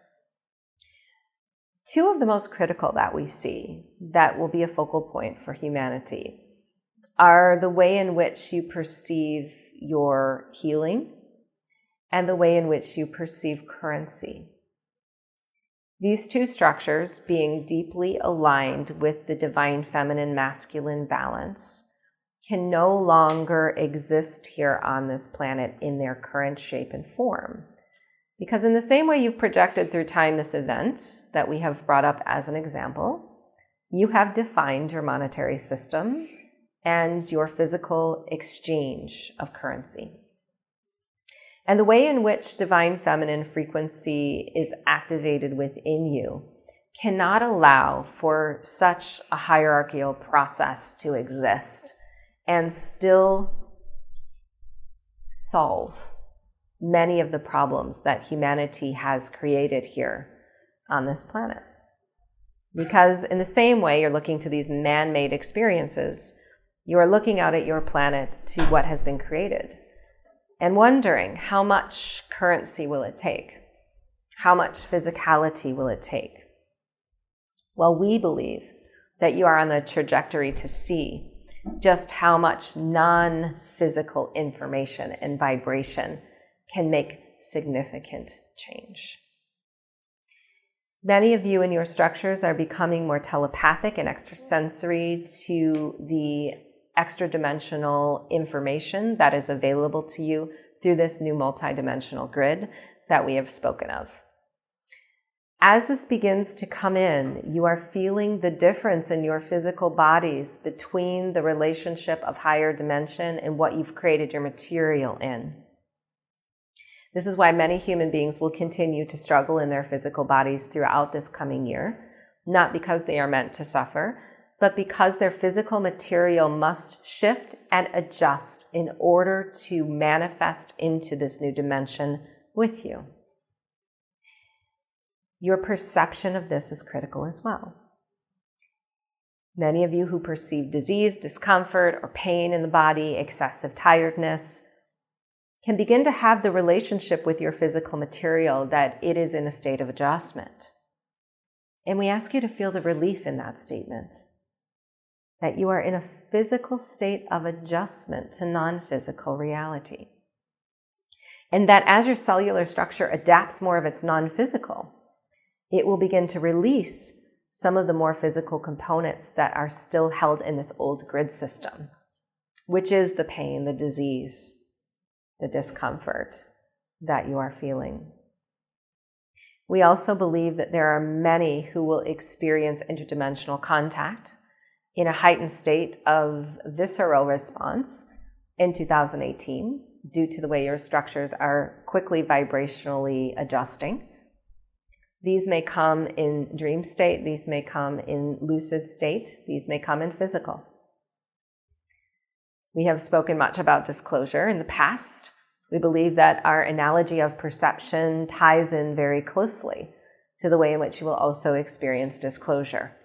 Two of the most critical that we see that will be a focal point for humanity are the way in which you perceive your healing and the way in which you perceive currency. These two structures, being deeply aligned with the divine feminine masculine balance, can no longer exist here on this planet in their current shape and form. Because in the same way you've projected through time this event that we have brought up as an example, you have defined your monetary system and your physical exchange of currency. And the way in which divine feminine frequency is activated within you cannot allow for such a hierarchical process to exist and still solve many of the problems that humanity has created here on this planet. Because in the same way you're looking to these man-made experiences, you are looking out at your planet to what has been created and wondering how much currency will it take? How much physicality will it take? Well, we believe that you are on the trajectory to see just how much non-physical information and vibration can make significant change. Many of you in your structures are becoming more telepathic and extrasensory to the extra-dimensional information that is available to you through this new multidimensional grid that we have spoken of. As this begins to come in, you are feeling the difference in your physical bodies between the relationship of higher dimension and what you've created your material in. This is why many human beings will continue to struggle in their physical bodies throughout this coming year, not because they are meant to suffer, but because their physical material must shift and adjust in order to manifest into this new dimension with you. Your perception of this is critical as well. Many of you who perceive disease, discomfort, or pain in the body, excessive tiredness, can begin to have the relationship with your physical material that it is in a state of adjustment. And we ask you to feel the relief in that statement, that you are in a physical state of adjustment to non-physical reality. And that as your cellular structure adapts more of its non-physical, it will begin to release some of the more physical components that are still held in this old grid system, which is the pain, the disease, the discomfort that you are feeling. We also believe that there are many who will experience interdimensional contact in a heightened state of visceral response in 2018 due to the way your structures are quickly vibrationally adjusting. These may come in dream state, these may come in lucid state, these may come in physical. We have spoken much about disclosure in the past. We believe that our analogy of perception ties in very closely to the way in which you will also experience disclosure.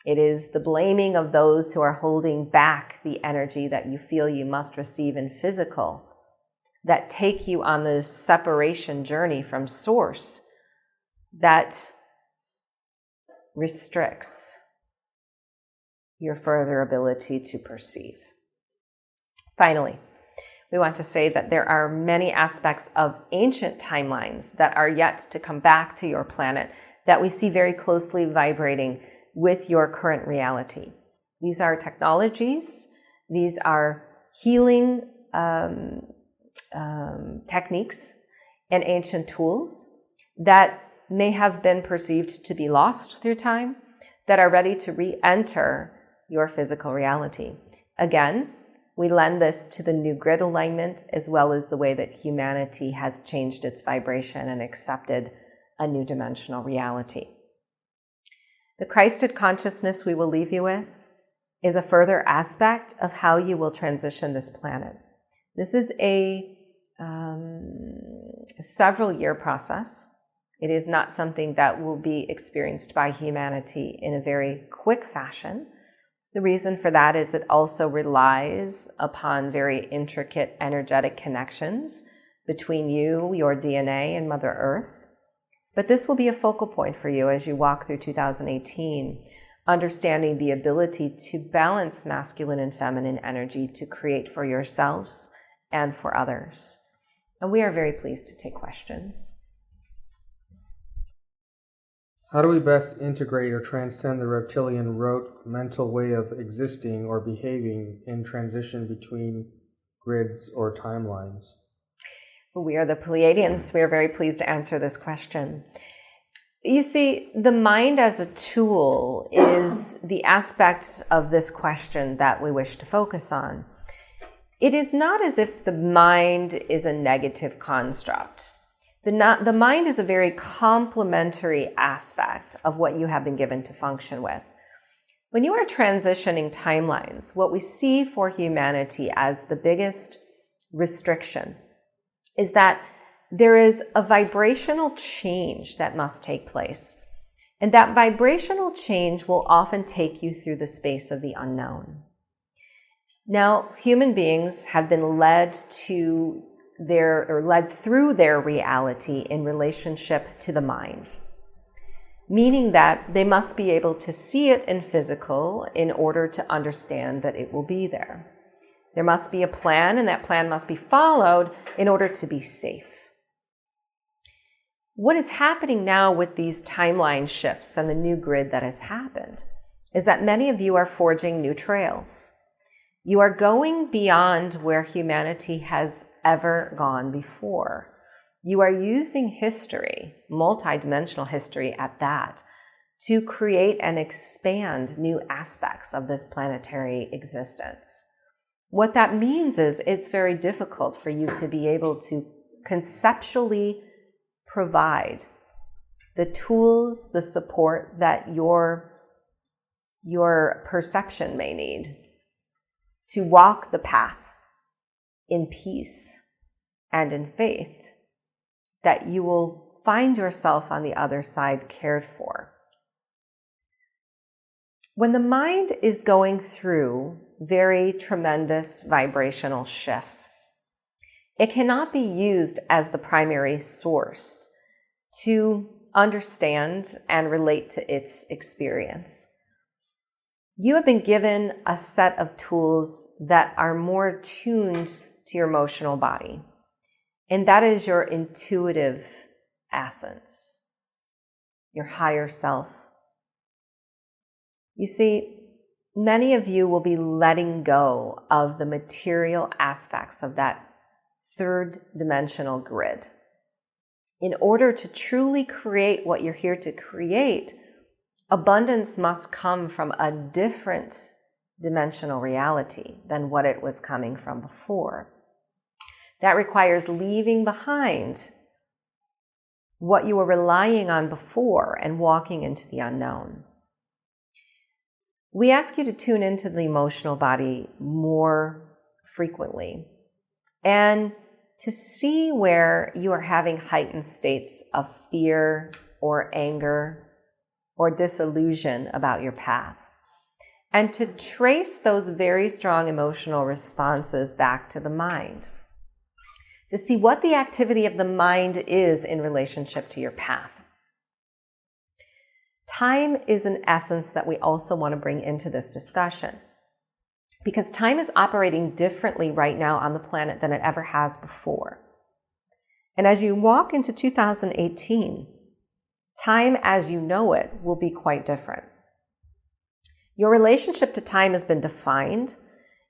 It is the blaming of those who are holding back the energy that you feel you must receive in physical that take you on the separation journey from source that restricts your further ability to perceive. Finally, we want to say that there are many aspects of ancient timelines that are yet to come back to your planet that we see very closely vibrating with your current reality. These are technologies, these are healing techniques and ancient tools that may have been perceived to be lost through time, that are ready to re-enter your physical reality. Again, we lend this to the new grid alignment as well as the way that humanity has changed its vibration and accepted a new dimensional reality. The Christed consciousness we will leave you with is a further aspect of how you will transition this planet. This is a several-year process. It is not something that will be experienced by humanity in a very quick fashion. The reason for that is it also relies upon very intricate energetic connections between you, your DNA, and Mother Earth. But this will be a focal point for you as you walk through 2018, understanding the ability to balance masculine and feminine energy to create for yourselves and for others. And we are very pleased to take questions. How do we best integrate or transcend the reptilian rote mental way of existing or behaving in transition between grids or timelines? We are the Pleiadians. We are very pleased to answer this question. You see, the mind as a tool is the aspect of this question that we wish to focus on. It is not as if the mind is a negative construct. The mind is a very complementary aspect of what you have been given to function with. When you are transitioning timelines, what we see for humanity as the biggest restriction is that there is a vibrational change that must take place. And that vibrational change will often take you through the space of the unknown. Now, human beings have been led through their reality in relationship to the mind, meaning that they must be able to see it in physical in order to understand that it will be there. There must be a plan, and that plan must be followed in order to be safe. What is happening now with these timeline shifts and the new grid that has happened is that many of you are forging new trails. You are going beyond where humanity has ever gone before. You are using history, multidimensional history at that, to create and expand new aspects of this planetary existence. What that means is it's very difficult for you to be able to conceptually provide the tools, the support that your perception may need to walk the path in peace and in faith that you will find yourself on the other side cared for. When the mind is going through very tremendous vibrational shifts, it cannot be used as the primary source to understand and relate to its experience. You have been given a set of tools that are more tuned to your emotional body, and that is your intuitive essence, your higher self. You see, many of you will be letting go of the material aspects of that third dimensional grid. In order to truly create what you're here to create, abundance must come from a different dimensional reality than what it was coming from before. That requires leaving behind what you were relying on before and walking into the unknown. We ask you to tune into the emotional body more frequently and to see where you are having heightened states of fear or anger or disillusion about your path, and to trace those very strong emotional responses back to the mind, to see what the activity of the mind is in relationship to your path. Time is an essence that we also want to bring into this discussion, because time is operating differently right now on the planet than it ever has before. And as you walk into 2018, time as you know it will be quite different. Your relationship to time has been defined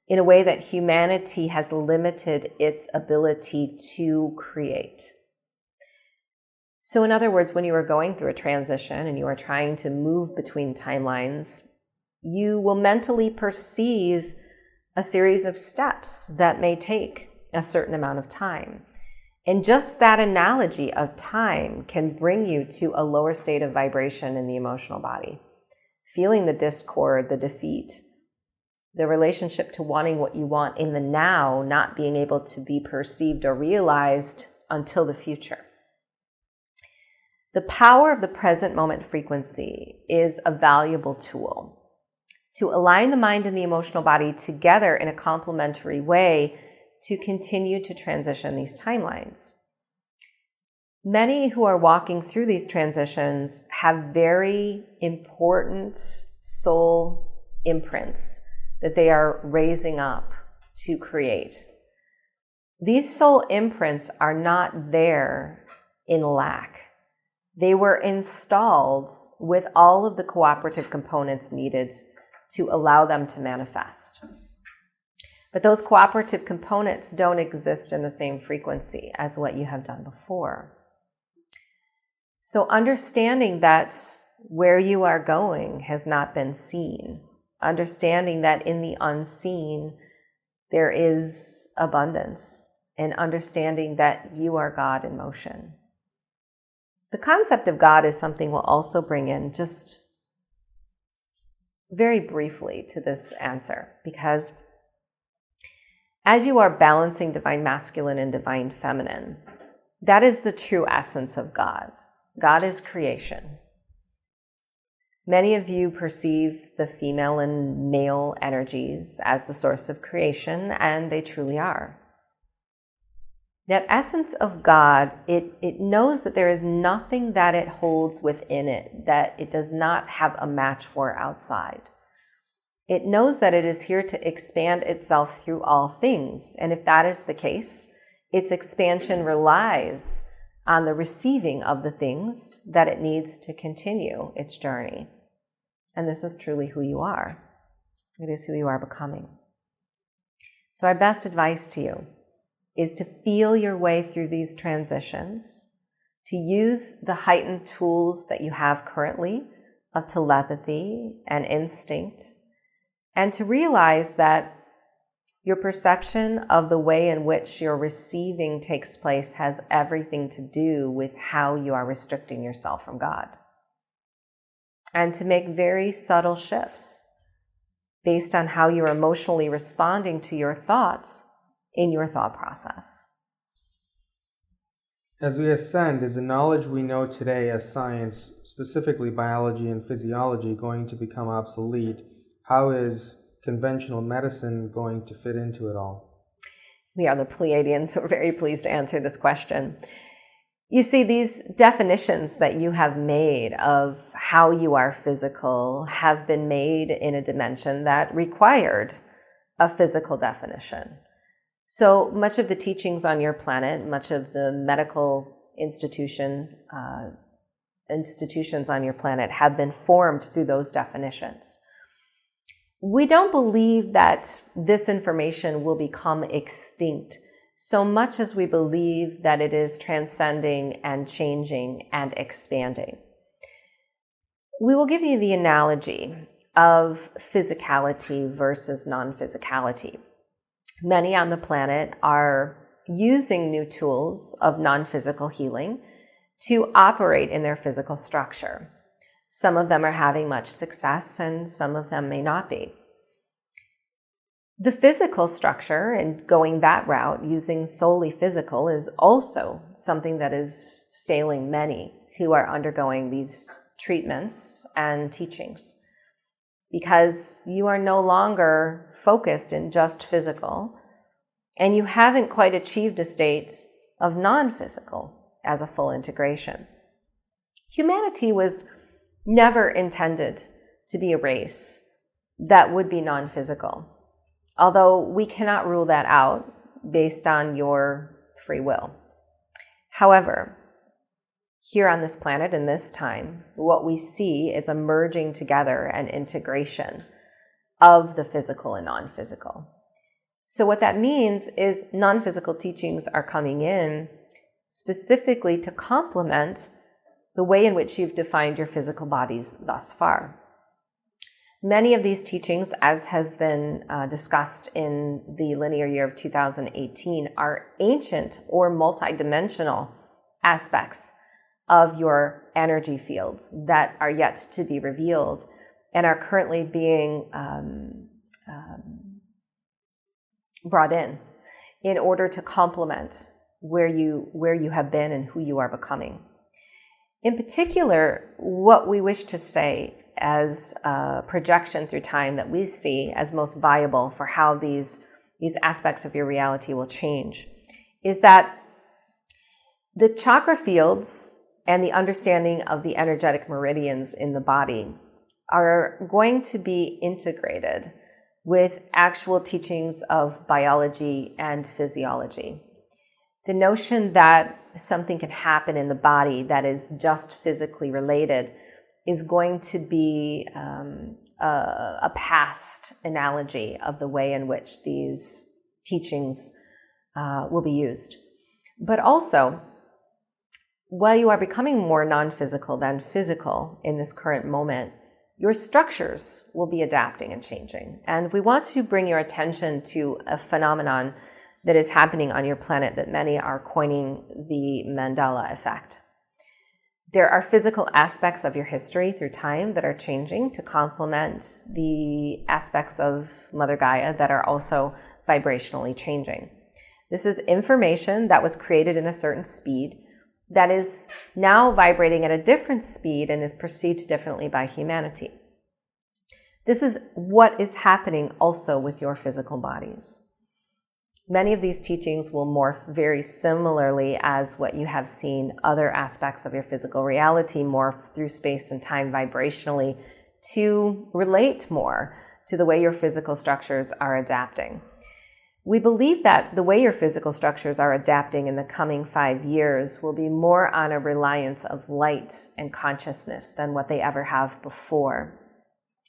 in a way that humanity has limited its ability to create. So in other words, when you are going through a transition and you are trying to move between timelines, you will mentally perceive a series of steps that may take a certain amount of time. And just that analogy of time can bring you to a lower state of vibration in the emotional body. Feeling the discord, the defeat, the relationship to wanting what you want in the now, not being able to be perceived or realized until the future. The power of the present moment frequency is a valuable tool to align the mind and the emotional body together in a complementary way to continue to transition these timelines. Many who are walking through these transitions have very important soul imprints that they are raising up to create. These soul imprints are not there in lack. They were installed with all of the cooperative components needed to allow them to manifest. But those cooperative components don't exist in the same frequency as what you have done before. So understanding that where you are going has not been seen, understanding that in the unseen there is abundance, and understanding that you are God in motion. The concept of God is something we'll also bring in just very briefly to this answer, because as you are balancing divine masculine and divine feminine, that is the true essence of God. God is creation. Many of you perceive the female and male energies as the source of creation, and they truly are. That essence of God, it knows that there is nothing that it holds within it that it does not have a match for outside. It knows that it is here to expand itself through all things. And if that is the case, its expansion relies on the receiving of the things that it needs to continue its journey. And this is truly who you are. It is who you are becoming. So our best advice to you is to feel your way through these transitions, to use the heightened tools that you have currently of telepathy and instinct, and to realize that your perception of the way in which your receiving takes place has everything to do with how you are restricting yourself from God. And to make very subtle shifts based on how you're emotionally responding to your thoughts in your thought process. As we ascend, is the knowledge we know today as science, specifically biology and physiology, going to become obsolete? How is conventional medicine going to fit into it all? We are the Pleiadians, so we're very pleased to answer this question. You see, these definitions that you have made of how you are physical have been made in a dimension that required a physical definition. So much of the teachings on your planet, much of the medical institutions on your planet have been formed through those definitions. We don't believe that this information will become extinct so much as we believe that it is transcending and changing and expanding. We will give you the analogy of physicality versus non-physicality. Many on the planet are using new tools of non-physical healing to operate in their physical structure. Some of them are having much success and some of them may not be. The physical structure and going that route, using solely physical, is also something that is failing many who are undergoing these treatments and teachings. Because you are no longer focused in just physical, and you haven't quite achieved a state of non-physical as a full integration. Humanity was never intended to be a race that would be non-physical, although we cannot rule that out based on your free will. However, here on this planet in this time, what we see is a merging together and integration of the physical and non-physical. So what that means is non-physical teachings are coming in specifically to complement the way in which you've defined your physical bodies thus far. Many of these teachings, as have been discussed in the linear year of 2018, are ancient or multidimensional aspects of your energy fields that are yet to be revealed and are currently being brought in order to complement where you have been and who you are becoming. In particular, what we wish to say as a projection through time that we see as most viable for how these aspects of your reality will change is that the chakra fields and the understanding of the energetic meridians in the body are going to be integrated with actual teachings of biology and physiology. The notion that something can happen in the body that is just physically related is going to be a past analogy of the way in which these teachings will be used. But also, while you are becoming more non-physical than physical in this current moment, your structures will be adapting and changing. And we want to bring your attention to a phenomenon that is happening on your planet that many are coining the Mandela effect. There are physical aspects of your history through time that are changing to complement the aspects of Mother Gaia that are also vibrationally changing. This is information that was created in a certain speed that is now vibrating at a different speed and is perceived differently by humanity. This is what is happening also with your physical bodies. Many of these teachings will morph very similarly as what you have seen other aspects of your physical reality morph through space and time vibrationally to relate more to the way your physical structures are adapting. We believe that the way your physical structures are adapting in the coming 5 years will be more on a reliance of light and consciousness than what they ever have before.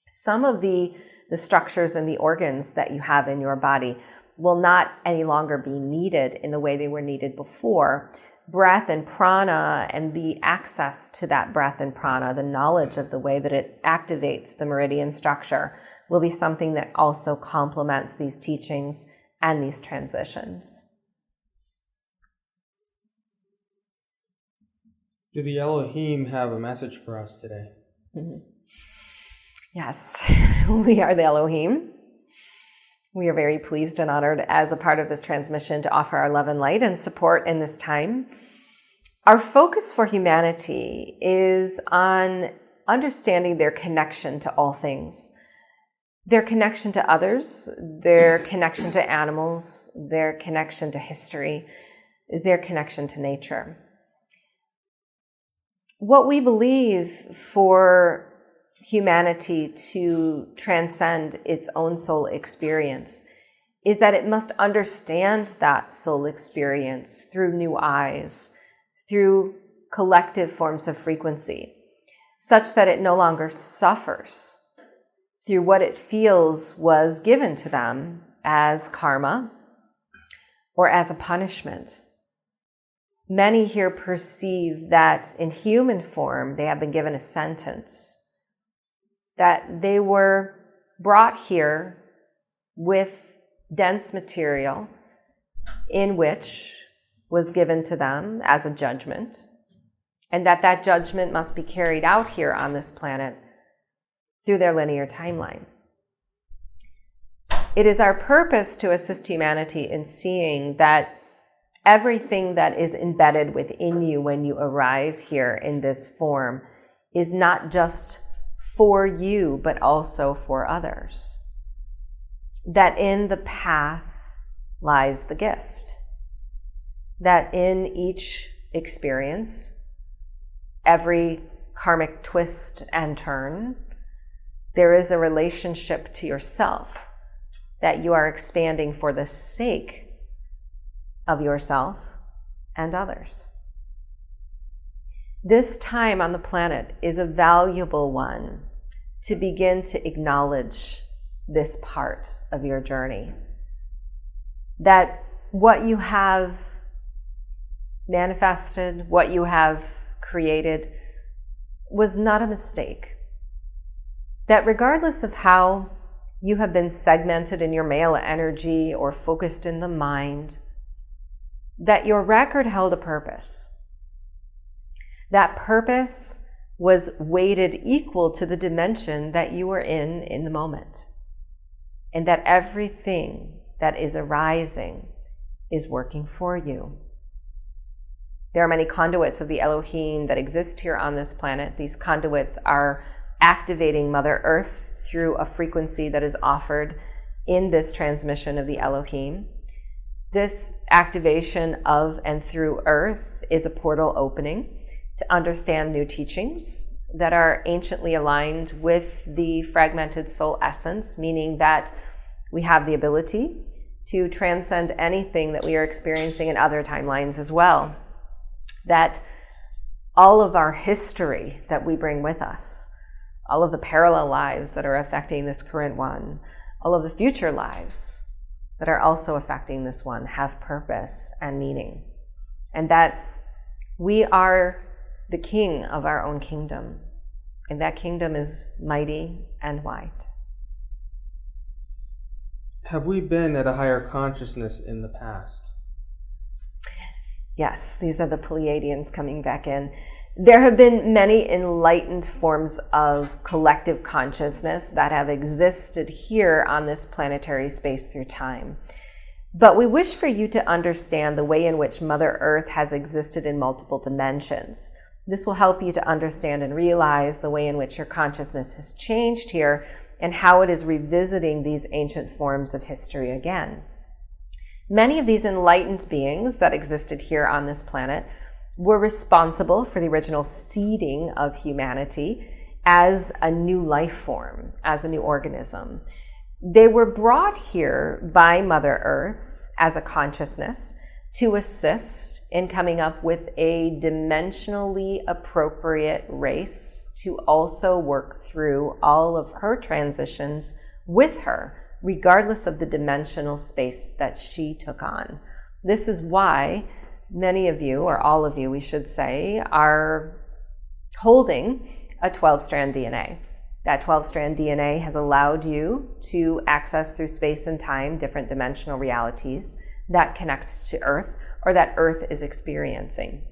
Some of the structures and the organs that you have in your body will not any longer be needed in the way they were needed before. Breath and prana and the access to that breath and prana, the knowledge of the way that it activates the meridian structure, will be something that also complements these teachings and these transitions. Do the Elohim have a message for us today? Mm-hmm. Yes, we are the Elohim. We are very pleased and honored as a part of this transmission to offer our love and light and support in this time. Our focus for humanity is on understanding their connection to all things, their connection to others, their connection to animals, their connection to history, their connection to nature. What we believe for humanity to transcend its own soul experience is that it must understand that soul experience through new eyes, through collective forms of frequency, such that it no longer suffers through what it feels was given to them as karma or as a punishment. Many here perceive that in human form they have been given a sentence, that they were brought here with dense material in which was given to them as a judgment, and that judgment must be carried out here on this planet through their linear timeline. It is our purpose to assist humanity in seeing that everything that is embedded within you when you arrive here in this form is not just for you, but also for others. That in the path lies the gift. That in each experience, every karmic twist and turn, there is a relationship to yourself that you are expanding for the sake of yourself and others. This time on the planet is a valuable one to begin to acknowledge this part of your journey. That what you have manifested, what you have created, was not a mistake. That regardless of how you have been segmented in your male energy or focused in the mind, that your record held a purpose. That purpose was weighted equal to the dimension that you were in the moment. And that everything that is arising is working for you. There are many conduits of the Elohim that exist here on this planet. These conduits are activating Mother Earth through a frequency that is offered in this transmission of the Elohim. This activation of and through Earth is a portal opening to understand new teachings that are anciently aligned with the fragmented soul essence, meaning that we have the ability to transcend anything that we are experiencing in other timelines as well. That all of our history that we bring with us, all of the parallel lives that are affecting this current one, all of the future lives that are also affecting this one have purpose and meaning. And that we are the king of our own kingdom. And that kingdom is mighty and wide. Have we been at a higher consciousness in the past? Yes, these are the Pleiadians coming back in. There have been many enlightened forms of collective consciousness that have existed here on this planetary space through time. But we wish for you to understand the way in which Mother Earth has existed in multiple dimensions. This will help you to understand and realize the way in which your consciousness has changed here and how it is revisiting these ancient forms of history again. Many of these enlightened beings that existed here on this planet were responsible for the original seeding of humanity as a new life form, as a new organism. They were brought here by Mother Earth as a consciousness to assist in coming up with a dimensionally appropriate race to also work through all of her transitions with her, regardless of the dimensional space that she took on. This is why many of you, or all of you, we should say, are holding a 12-strand DNA. That 12-strand DNA has allowed you to access through space and time different dimensional realities that connect to Earth or that Earth is experiencing.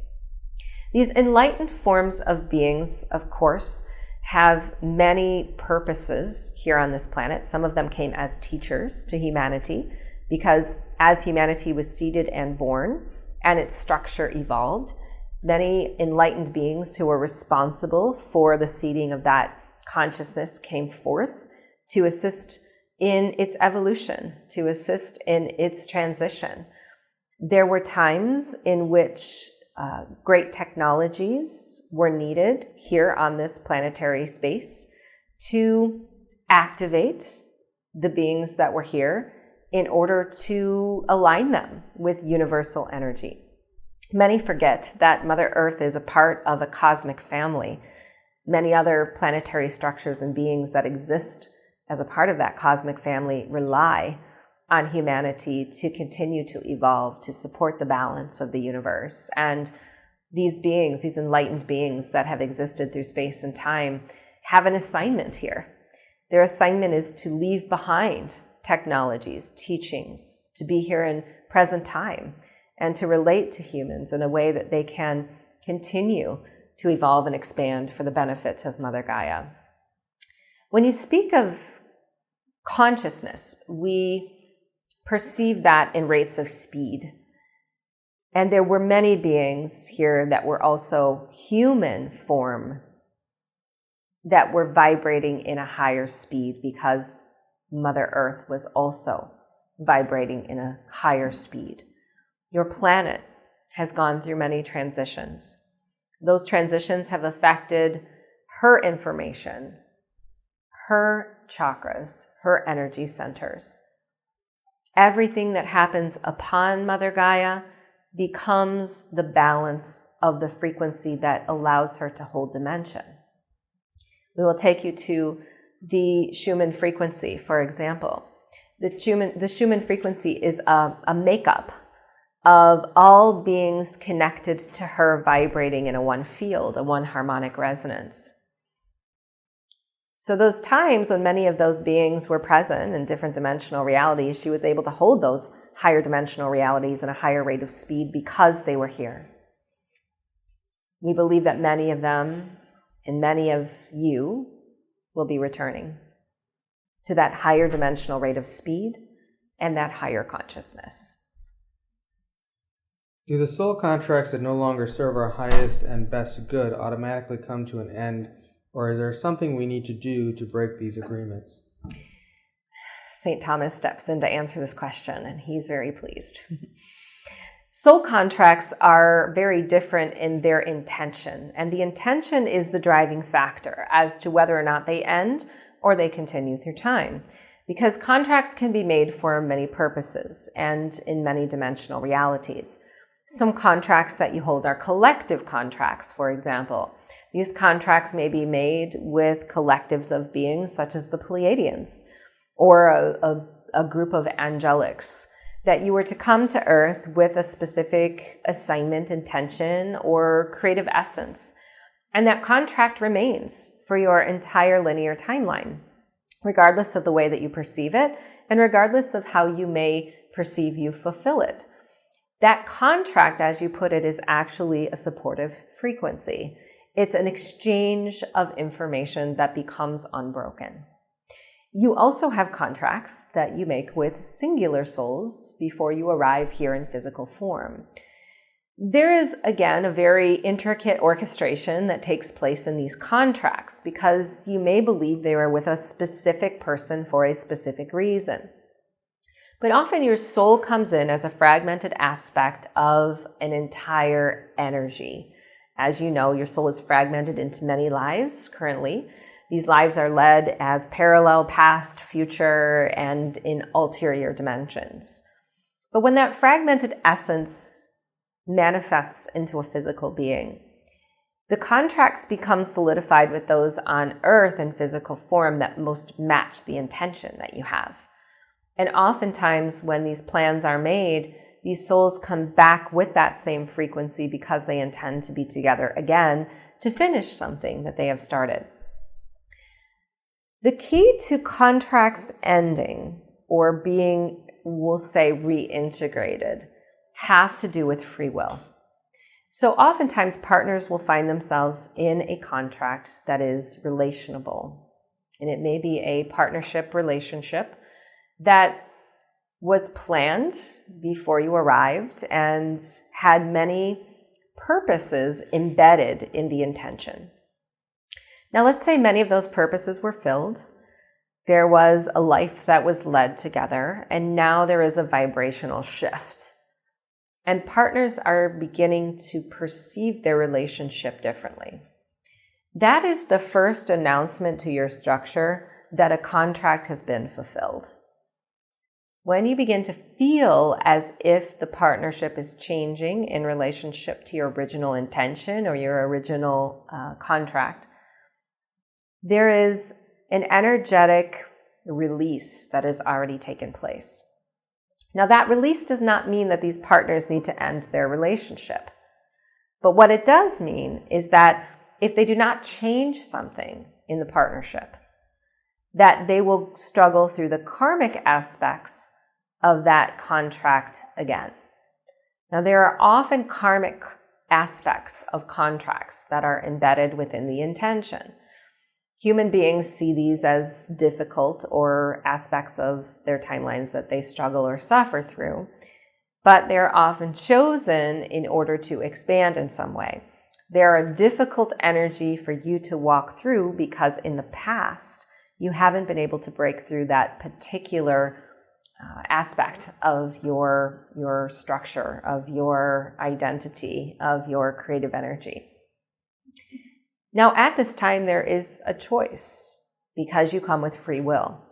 These enlightened forms of beings, of course, have many purposes here on this planet. Some of them came as teachers to humanity because as humanity was seeded and born and its structure evolved, Many enlightened beings who were responsible for the seeding of that consciousness came forth to assist in its evolution, to assist in its transition. There were times in which great technologies were needed here on this planetary space to activate the beings that were here in order to align them with universal energy. Many forget that Mother Earth is a part of a cosmic family. Many other planetary structures and beings that exist as a part of that cosmic family rely on humanity to continue to evolve, to support the balance of the universe. And these beings, these enlightened beings that have existed through space and time, have an assignment here. Their assignment is to leave behind technologies, teachings, to be here in present time, and to relate to humans in a way that they can continue to evolve and expand for the benefit of Mother Gaia. When you speak of consciousness, we perceive that in rates of speed. And there were many beings here that were also human form that were vibrating in a higher speed because Mother Earth was also vibrating in a higher speed. Your planet has gone through many transitions. Those transitions have affected her information, her chakras, her energy centers. Everything that happens upon Mother Gaia becomes the balance of the frequency that allows her to hold dimension. We will take you to the Schumann frequency, for example. The Schumann frequency is a makeup of all beings connected to her vibrating in a one field, a one harmonic resonance. So those times when many of those beings were present in different dimensional realities, she was able to hold those higher dimensional realities in a higher rate of speed because they were here. We believe that many of them and many of you will be returning to that higher dimensional rate of speed and that higher consciousness. Do the soul contracts that no longer serve our highest and best good automatically come to an end, or is there something we need to do to break these agreements? St. Thomas steps in to answer this question, and he's very pleased. Soul contracts are very different in their intention, and the intention is the driving factor as to whether or not they end or they continue through time. Because contracts can be made for many purposes and in many dimensional realities. Some contracts that you hold are collective contracts, for example. These contracts may be made with collectives of beings such as the Pleiadians or a group of angelics, that you were to come to Earth with a specific assignment, intention, or creative essence. And that contract remains for your entire linear timeline, regardless of the way that you perceive it and regardless of how you may perceive you fulfill it. That contract, as you put it, is actually a supportive frequency. It's an exchange of information that becomes unbroken. You also have contracts that you make with singular souls before you arrive here in physical form. There is, again, a very intricate orchestration that takes place in these contracts because you may believe they are with a specific person for a specific reason. But often your soul comes in as a fragmented aspect of an entire energy. As you know, your soul is fragmented into many lives currently. These lives are led as parallel past, future, and in ulterior dimensions. But when that fragmented essence manifests into a physical being, the contracts become solidified with those on Earth in physical form that most match the intention that you have. And oftentimes when these plans are made, these souls come back with that same frequency because they intend to be together again to finish something that they have started. The key to contracts ending or being, we'll say, reintegrated have to do with free will. So oftentimes partners will find themselves in a contract that is relationable. And it may be a partnership relationship that was planned before you arrived and had many purposes embedded in the intention. Now, let's say many of those purposes were filled. There was a life that was led together, and now there is a vibrational shift. And partners are beginning to perceive their relationship differently. That is the first announcement to your structure that a contract has been fulfilled. When you begin to feel as if the partnership is changing in relationship to your original intention or your original contract, there is an energetic release that has already taken place. Now, that release does not mean that these partners need to end their relationship. But what it does mean is that if they do not change something in the partnership, that they will struggle through the karmic aspects of that contract again. Now, there are often karmic aspects of contracts that are embedded within the intention. Human beings see these as difficult or aspects of their timelines that they struggle or suffer through, but they're often chosen in order to expand in some way. They're a difficult energy for you to walk through because in the past, you haven't been able to break through that particular aspect of your structure, of your identity, of your creative energy. Now, at this time, there is a choice because you come with free will.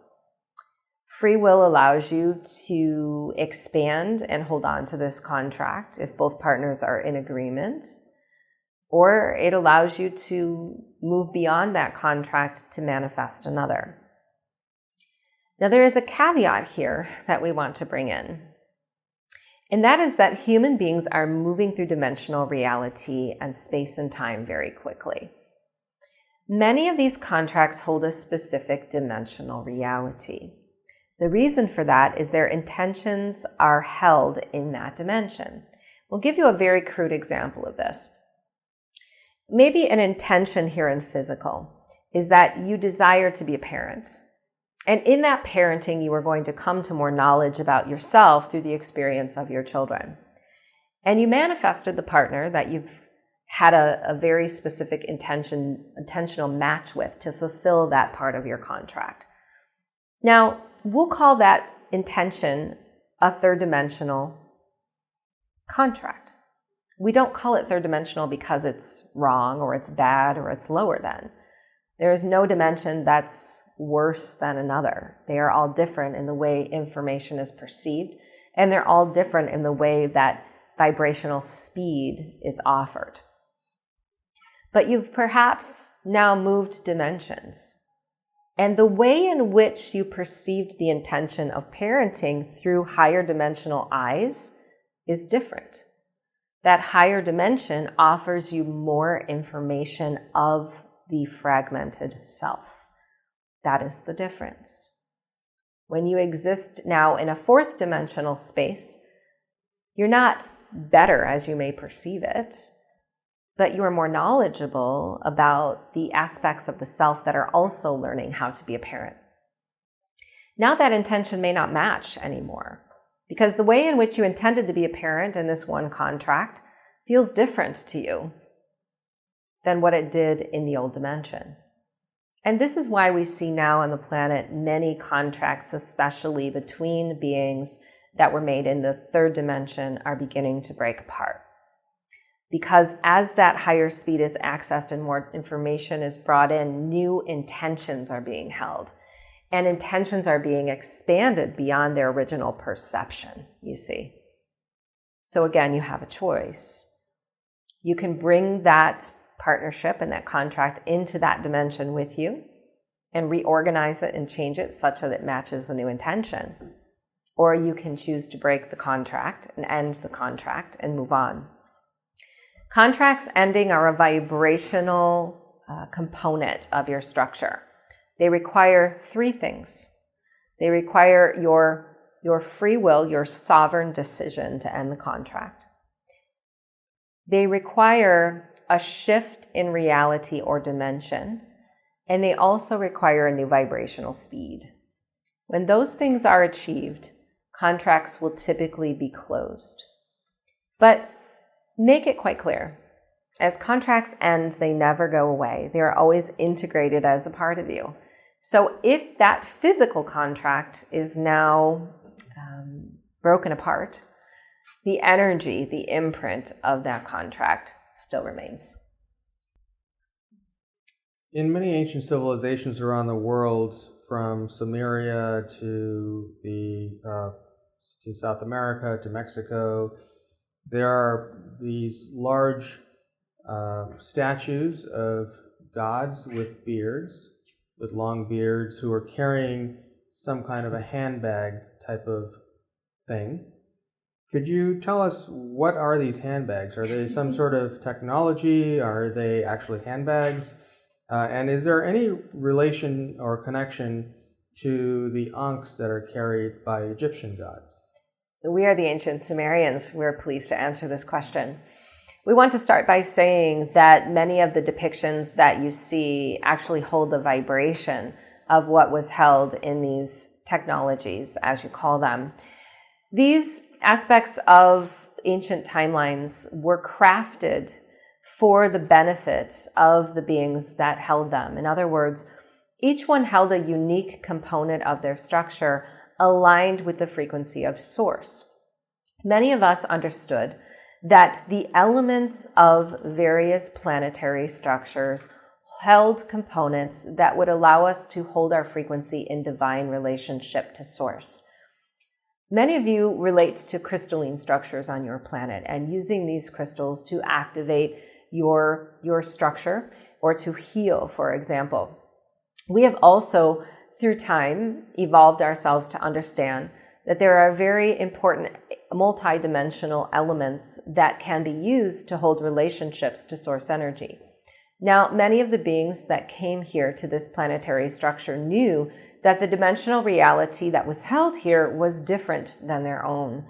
Free will allows you to expand and hold on to this contract if both partners are in agreement, or it allows you to move beyond that contract to manifest another. Now, there is a caveat here that we want to bring in, and that is that human beings are moving through dimensional reality and space and time very quickly. Many of these contracts hold a specific dimensional reality. The reason for that is their intentions are held in that dimension. We'll give you a very crude example of this. Maybe an intention here in physical is that you desire to be a parent. And in that parenting, you are going to come to more knowledge about yourself through the experience of your children. And you manifested the partner that you've had a very specific intentional match with to fulfill that part of your contract. Now, we'll call that intention a third dimensional contract. We don't call it third dimensional because it's wrong or it's bad or it's lower than. There is no dimension that's worse than another. They are all different in the way information is perceived, and they're all different in the way that vibrational speed is offered. But you've perhaps now moved dimensions. And the way in which you perceived the intention of parenting through higher dimensional eyes is different. That higher dimension offers you more information of the fragmented self. That is the difference. When you exist now in a fourth dimensional space, you're not better as you may perceive it, but you are more knowledgeable about the aspects of the self that are also learning how to be a parent. Now that intention may not match anymore, because the way in which you intended to be a parent in this one contract feels different to you than what it did in the old dimension. And this is why we see now on the planet many contracts, especially between beings that were made in the third dimension, are beginning to break apart. Because as that higher speed is accessed and more information is brought in, new intentions are being held. And intentions are being expanded beyond their original perception, you see. So again, you have a choice. You can bring that partnership and that contract into that dimension with you and reorganize it and change it such that it matches the new intention. Or you can choose to break the contract and end the contract and move on. Contracts ending are a vibrational component of your structure. They require three things. They require your free will, your sovereign decision to end the contract. They require a shift in reality or dimension, and they also require a new vibrational speed. When those things are achieved, contracts will typically be closed. But make it quite clear. As contracts end, they never go away. They are always integrated as a part of you. So if that physical contract is now broken apart, the energy, the imprint of that contract still remains. In many ancient civilizations around the world, from Sumeria to South America to Mexico, there are these large statues of gods with beards, with long beards, who are carrying some kind of a handbag type of thing. Could you tell us, what are these handbags? Are they some sort of technology? Are they actually handbags? And is there any relation or connection to the ankhs that are carried by Egyptian gods? We are the Ancient Sumerians. We're pleased to answer this question. We want to start by saying that many of the depictions that you see actually hold the vibration of what was held in these technologies, as you call them. These aspects of ancient timelines were crafted for the benefit of the beings that held them. In other words, each one held a unique component of their structure aligned with the frequency of source. Many of us understood that the elements of various planetary structures held components that would allow us to hold our frequency in divine relationship to source. Many of you relate to crystalline structures on your planet and using these crystals to activate your structure or to heal, for example. We have also, through time, evolved ourselves to understand that there are very important multidimensional elements that can be used to hold relationships to source energy. Now, many of the beings that came here to this planetary structure knew that the dimensional reality that was held here was different than their own.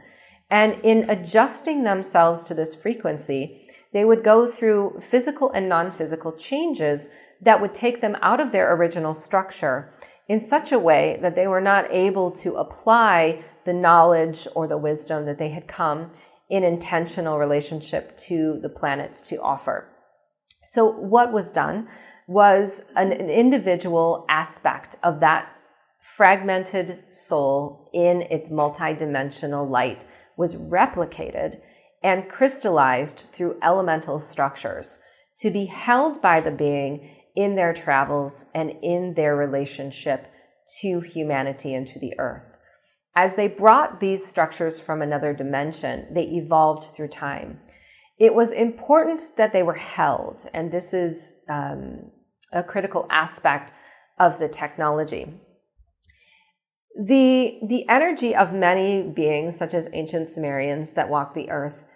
And in adjusting themselves to this frequency, they would go through physical and non-physical changes that would take them out of their original structure in such a way that they were not able to apply the knowledge or the wisdom that they had come in intentional relationship to the planet to offer. So what was done was an individual aspect of that fragmented soul in its multidimensional light was replicated and crystallized through elemental structures to be held by the being in their travels and in their relationship to humanity and to the earth. As they brought these structures from another dimension, they evolved through time. It was important that they were held, and this is a critical aspect of the technology. The energy of many beings, such as ancient Sumerians that walk the earth,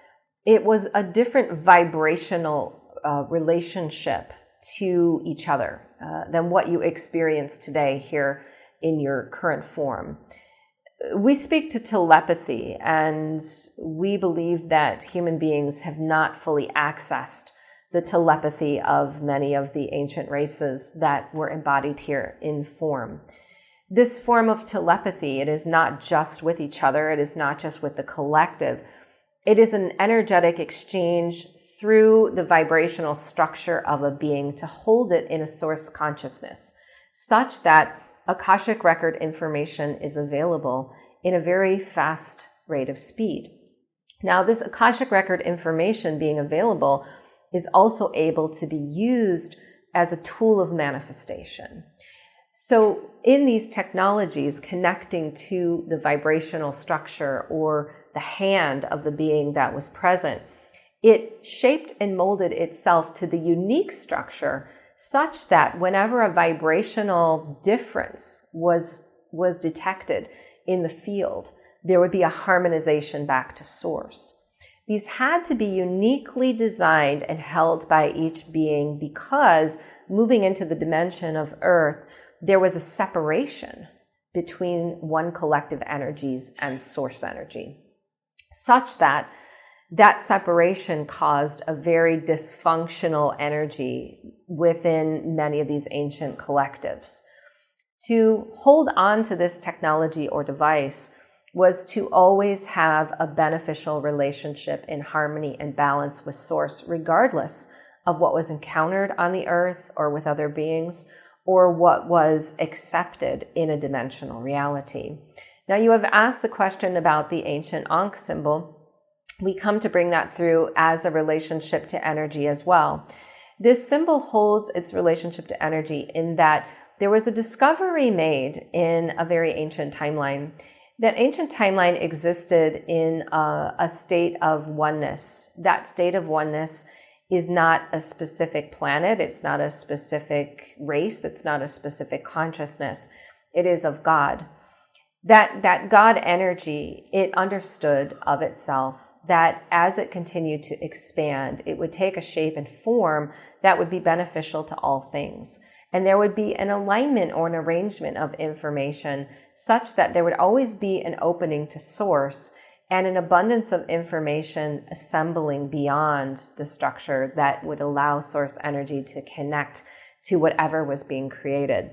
it was a different vibrational relationship to each other than what you experience today here in your current form. We speak to telepathy, and we believe that human beings have not fully accessed the telepathy of many of the ancient races that were embodied here in form. This form of telepathy, it is not just with each other, it is not just with the collective. It is an energetic exchange through the vibrational structure of a being to hold it in a source consciousness, such that Akashic record information is available in a very fast rate of speed. Now, this Akashic record information being available is also able to be used as a tool of manifestation. So in these technologies, connecting to the vibrational structure or the hand of the being that was present, it shaped and molded itself to the unique structure such that whenever a vibrational difference was detected in the field, there would be a harmonization back to source. These had to be uniquely designed and held by each being because moving into the dimension of Earth, there was a separation between one collective energies and source energy, such that that separation caused a very dysfunctional energy within many of these ancient collectives. To hold on to this technology or device was to always have a beneficial relationship in harmony and balance with Source, regardless of what was encountered on the earth or with other beings, or what was accepted in a dimensional reality. Now, you have asked the question about the ancient Ankh symbol. We come to bring that through as a relationship to energy as well. This symbol holds its relationship to energy in that there was a discovery made in a very ancient timeline. That ancient timeline existed in a state of oneness. That state of oneness is not a specific planet. It's not a specific race. It's not a specific consciousness. It is of God. That God energy, it understood of itself that as it continued to expand, it would take a shape and form that would be beneficial to all things. And there would be an alignment or an arrangement of information such that there would always be an opening to Source and an abundance of information assembling beyond the structure that would allow Source energy to connect to whatever was being created.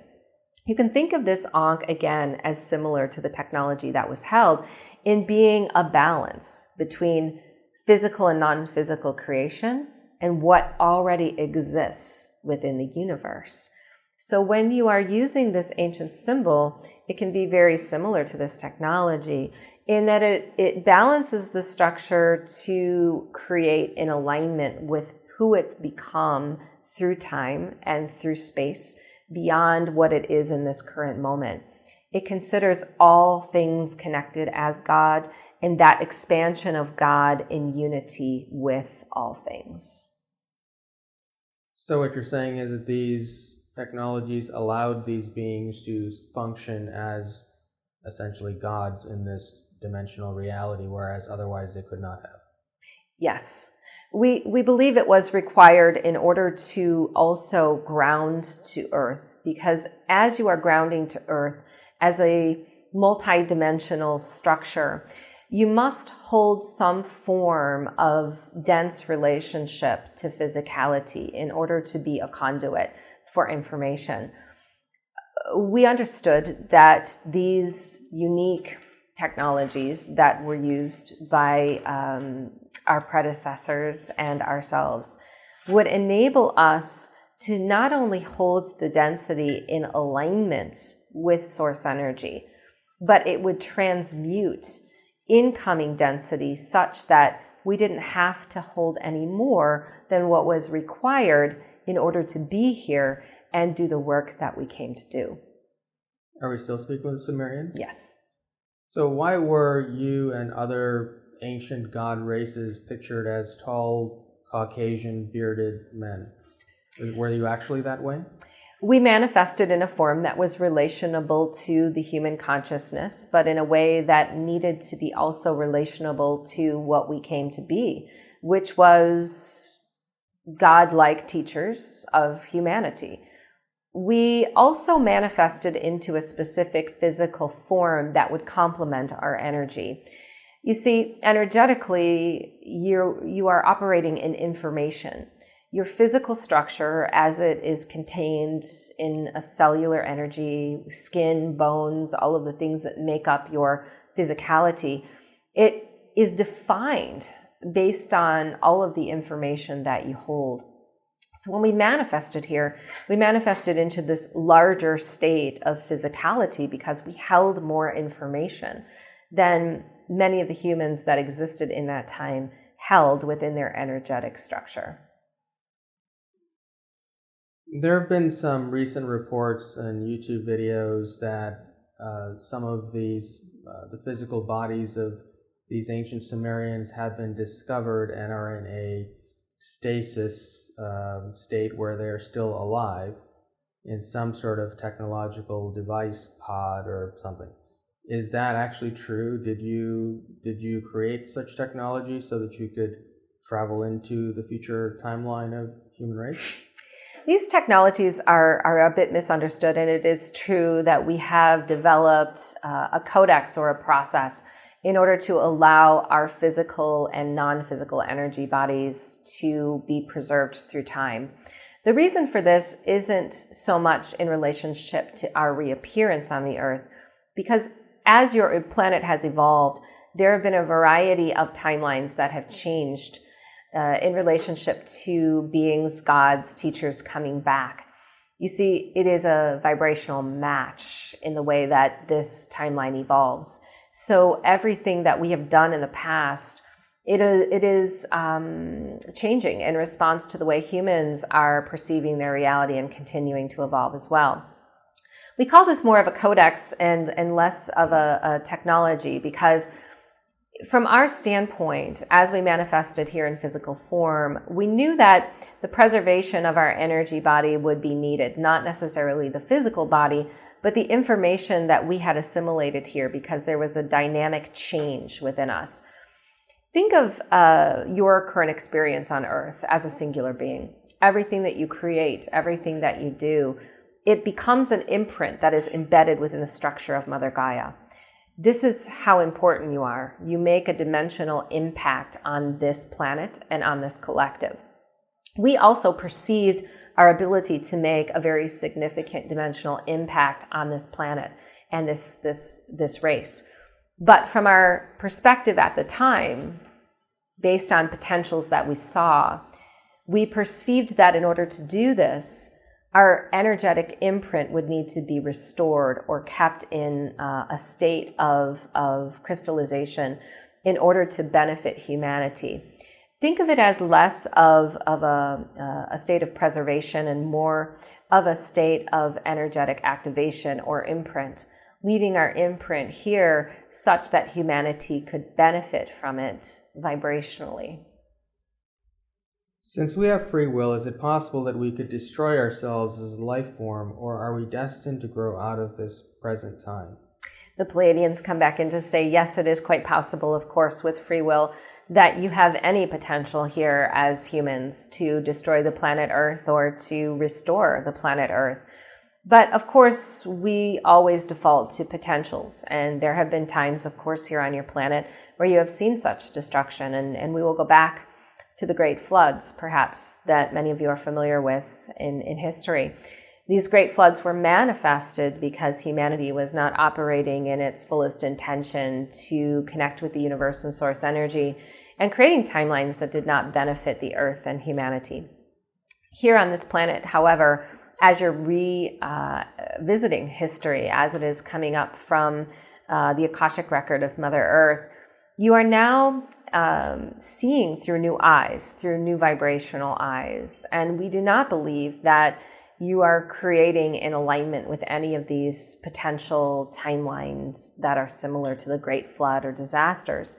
You can think of this Ankh again as similar to the technology that was held in being a balance between physical and non-physical creation and what already exists within the universe. So when you are using this ancient symbol, it can be very similar to this technology in that it balances the structure to create an alignment with who it's become through time and through space beyond what it is in this current moment. It considers all things connected as God and that expansion of God in unity with all things. So what you're saying is that these technologies allowed these beings to function as essentially gods in this dimensional reality, whereas otherwise they could not have. Yes. We believe it was required in order to also ground to Earth, because as you are grounding to Earth as a multi-dimensional structure, you must hold some form of dense relationship to physicality in order to be a conduit for information. We understood that these unique technologies that were used by our predecessors and ourselves would enable us to not only hold the density in alignment with Source energy, but it would transmute incoming density such that we didn't have to hold any more than what was required in order to be here and do the work that we came to do. Are we still speaking with the Sumerians? Yes. So why were you and other ancient god races pictured as tall, Caucasian, bearded men? Were you actually that way? We manifested in a form that was relationable to the human consciousness, but in a way that needed to be also relationable to what we came to be, which was God-like teachers of humanity. We also manifested into a specific physical form that would complement our energy. You see, energetically, you are operating in information. Your physical structure, as it is contained in a cellular energy, skin, bones, all of the things that make up your physicality, it is defined based on all of the information that you hold. So when we manifested here, we manifested into this larger state of physicality because we held more information than many of the humans that existed in that time held within their energetic structure. There have been some recent reports and YouTube videos that some of these, the physical bodies of these ancient Sumerians have been discovered and are in a stasis state where they're still alive in some sort of technological device pod or something. Is that actually true? Did you create such technology so that you could travel into the future timeline of human race? These technologies are a bit misunderstood, and it is true that we have developed a codex or a process in order to allow our physical and non-physical energy bodies to be preserved through time. The reason for this isn't so much in relationship to our reappearance on the earth, because as your planet has evolved, there have been a variety of timelines that have changed in relationship to beings, gods, teachers coming back. You see, it is a vibrational match in the way that this timeline evolves. So everything that we have done in the past, it is changing in response to the way humans are perceiving their reality and continuing to evolve as well. We call this more of a codex and less of a technology, because from our standpoint, as we manifested here in physical form, we knew that the preservation of our energy body would be needed, not necessarily the physical body, but the information that we had assimilated here, because there was a dynamic change within us. Think of your current experience on Earth as a singular being. Everything that you create, everything that you do, it becomes an imprint that is embedded within the structure of Mother Gaia. This is how important you are. You make a dimensional impact on this planet and on this collective. We also perceived our ability to make a very significant dimensional impact on this planet and this race. But from our perspective at the time, based on potentials that we saw, we perceived that in order to do this, our energetic imprint would need to be restored or kept in a state of crystallization in order to benefit humanity. Think of it as less of a state of preservation and more of a state of energetic activation or imprint, leaving our imprint here such that humanity could benefit from it vibrationally. Since we have free will, is it possible that we could destroy ourselves as a life form, or are we destined to grow out of this present time? The Pleiadians come back in to say, yes, it is quite possible, of course, with free will, that you have any potential here as humans to destroy the planet Earth or to restore the planet Earth. But of course, we always default to potentials. And there have been times, of course, here on your planet where you have seen such destruction. And we will go back to the great floods, perhaps, that many of you are familiar with in history. These great floods were manifested because humanity was not operating in its fullest intention to connect with the universe and source energy and creating timelines that did not benefit the earth and humanity. Here on this planet, however, as you're revisiting history, as it is coming up from the Akashic record of Mother Earth, you are now seeing through new eyes, through new vibrational eyes. And we do not believe that you are creating in alignment with any of these potential timelines that are similar to the Great Flood or disasters.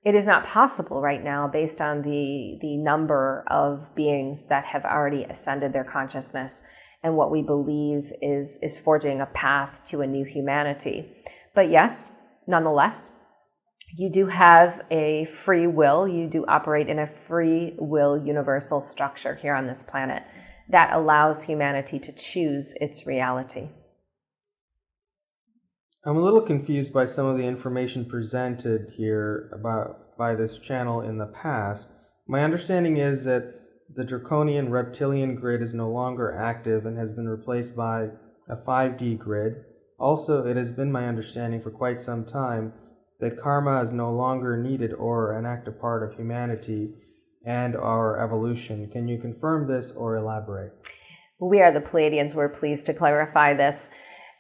It is not possible right now based on the number of beings that have already ascended their consciousness and what we believe is forging a path to a new humanity. But yes, nonetheless, you do have a free will. You do operate in a free will universal structure here on this planet that allows humanity to choose its reality. I'm a little confused by some of the information presented here by this channel in the past. My understanding is that the draconian reptilian grid is no longer active and has been replaced by a 5D grid. Also, it has been my understanding for quite some time that karma is no longer needed or an active part of humanity and our evolution. Can you confirm this or elaborate? We are the Pleiadians. We're pleased to clarify this.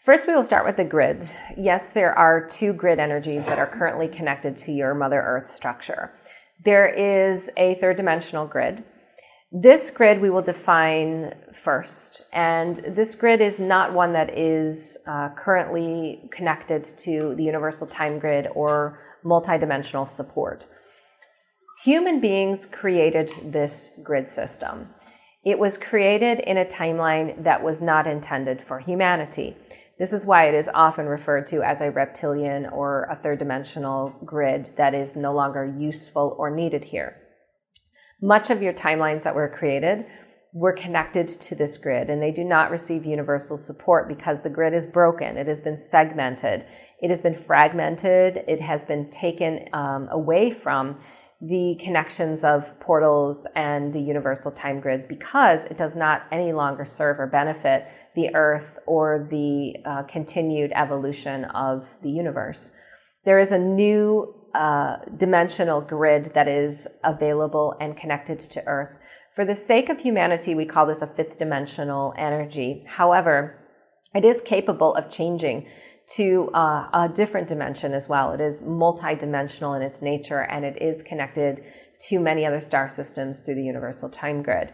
First, we will start with the grid. Yes, there are 2 grid energies that are currently connected to your Mother Earth structure. There is a 3rd dimensional grid. This grid we will define first, and this grid is not one that is currently connected to the universal time grid or multidimensional support. Human beings created this grid system. It was created in a timeline that was not intended for humanity. This is why it is often referred to as a reptilian or a 3rd dimensional grid that is no longer useful or needed here. Much of your timelines that were created were connected to this grid, and they do not receive universal support because the grid is broken. It has been segmented. It has been fragmented. It has been taken away from the connections of portals and the universal time grid because it does not any longer serve or benefit the Earth or the continued evolution of the universe. There is a new dimensional grid that is available and connected to Earth. For the sake of humanity, we call this a fifth dimensional energy. However, it is capable of changing to a different dimension as well. It is multidimensional in its nature, and it is connected to many other star systems through the universal time grid.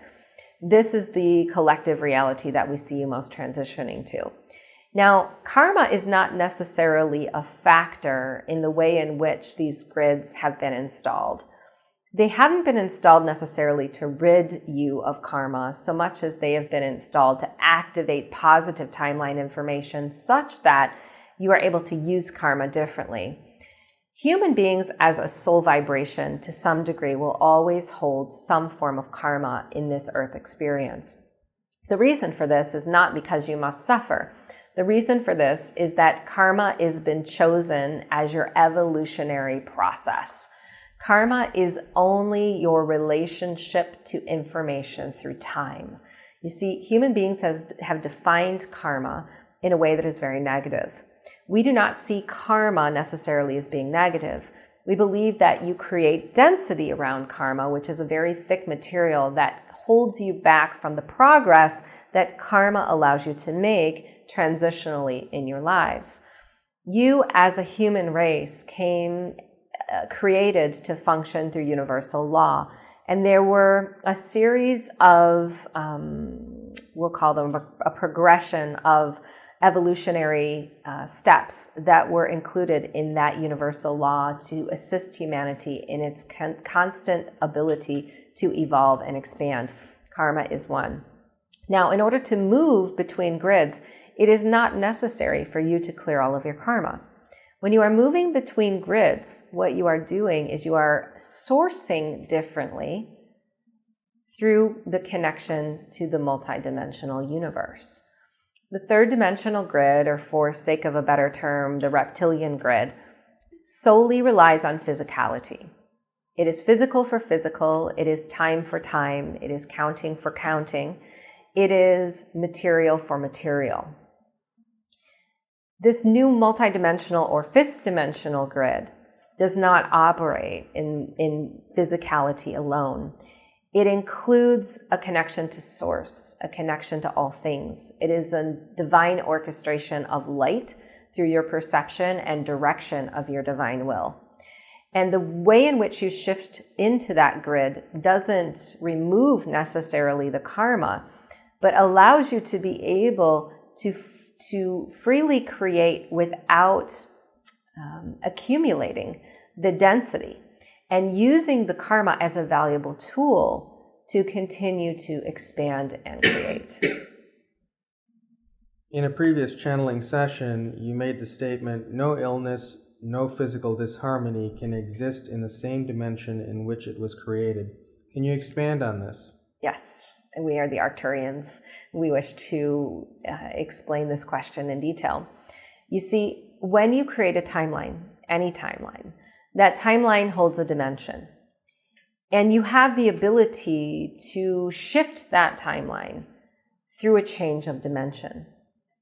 This is the collective reality that we see you most transitioning to. Now, karma is not necessarily a factor in the way in which these grids have been installed. They haven't been installed necessarily to rid you of karma so much as they have been installed to activate positive timeline information such that you are able to use karma differently. Human beings as a soul vibration to some degree will always hold some form of karma in this earth experience. The reason for this is not because you must suffer. The reason for this is that karma has been chosen as your evolutionary process. Karma is only your relationship to information through time. You see, human beings have defined karma in a way that is very negative. We do not see karma necessarily as being negative. We believe that you create density around karma, which is a very thick material that holds you back from the progress that karma allows you to make transitionally in your lives. You as a human race came created to function through universal law. And there were a series of, we'll call them a progression of evolutionary steps that were included in that universal law to assist humanity in its constant ability to evolve and expand. Karma is one. Now, in order to move between grids, it is not necessary for you to clear all of your karma. When you are moving between grids, what you are doing is you are sourcing differently through the connection to the multidimensional universe. The third dimensional grid, or for sake of a better term, the reptilian grid, solely relies on physicality. It is physical for physical, it is time for time, it is counting for counting, it is material for material. This new multidimensional or fifth dimensional grid does not operate in physicality alone. It includes a connection to source, a connection to all things. It is a divine orchestration of light through your perception and direction of your divine will. And the way in which you shift into that grid doesn't remove necessarily the karma, but allows you to be able to freely create without accumulating the density, and using the karma as a valuable tool to continue to expand and create. In a previous channeling session, you made the statement, no illness, no physical disharmony can exist in the same dimension in which it was created. Can you expand on this? Yes. We are the Arcturians. We wish to explain this question in detail. You see, when you create a timeline, any timeline, that timeline holds a dimension. And you have the ability to shift that timeline through a change of dimension.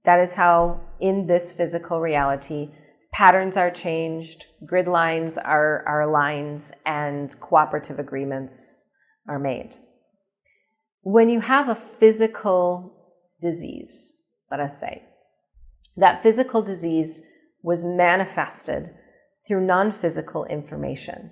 That is how, in this physical reality, patterns are changed, grid lines are aligned, and cooperative agreements are made. When you have a physical disease, let us say, that physical disease was manifested through non-physical information.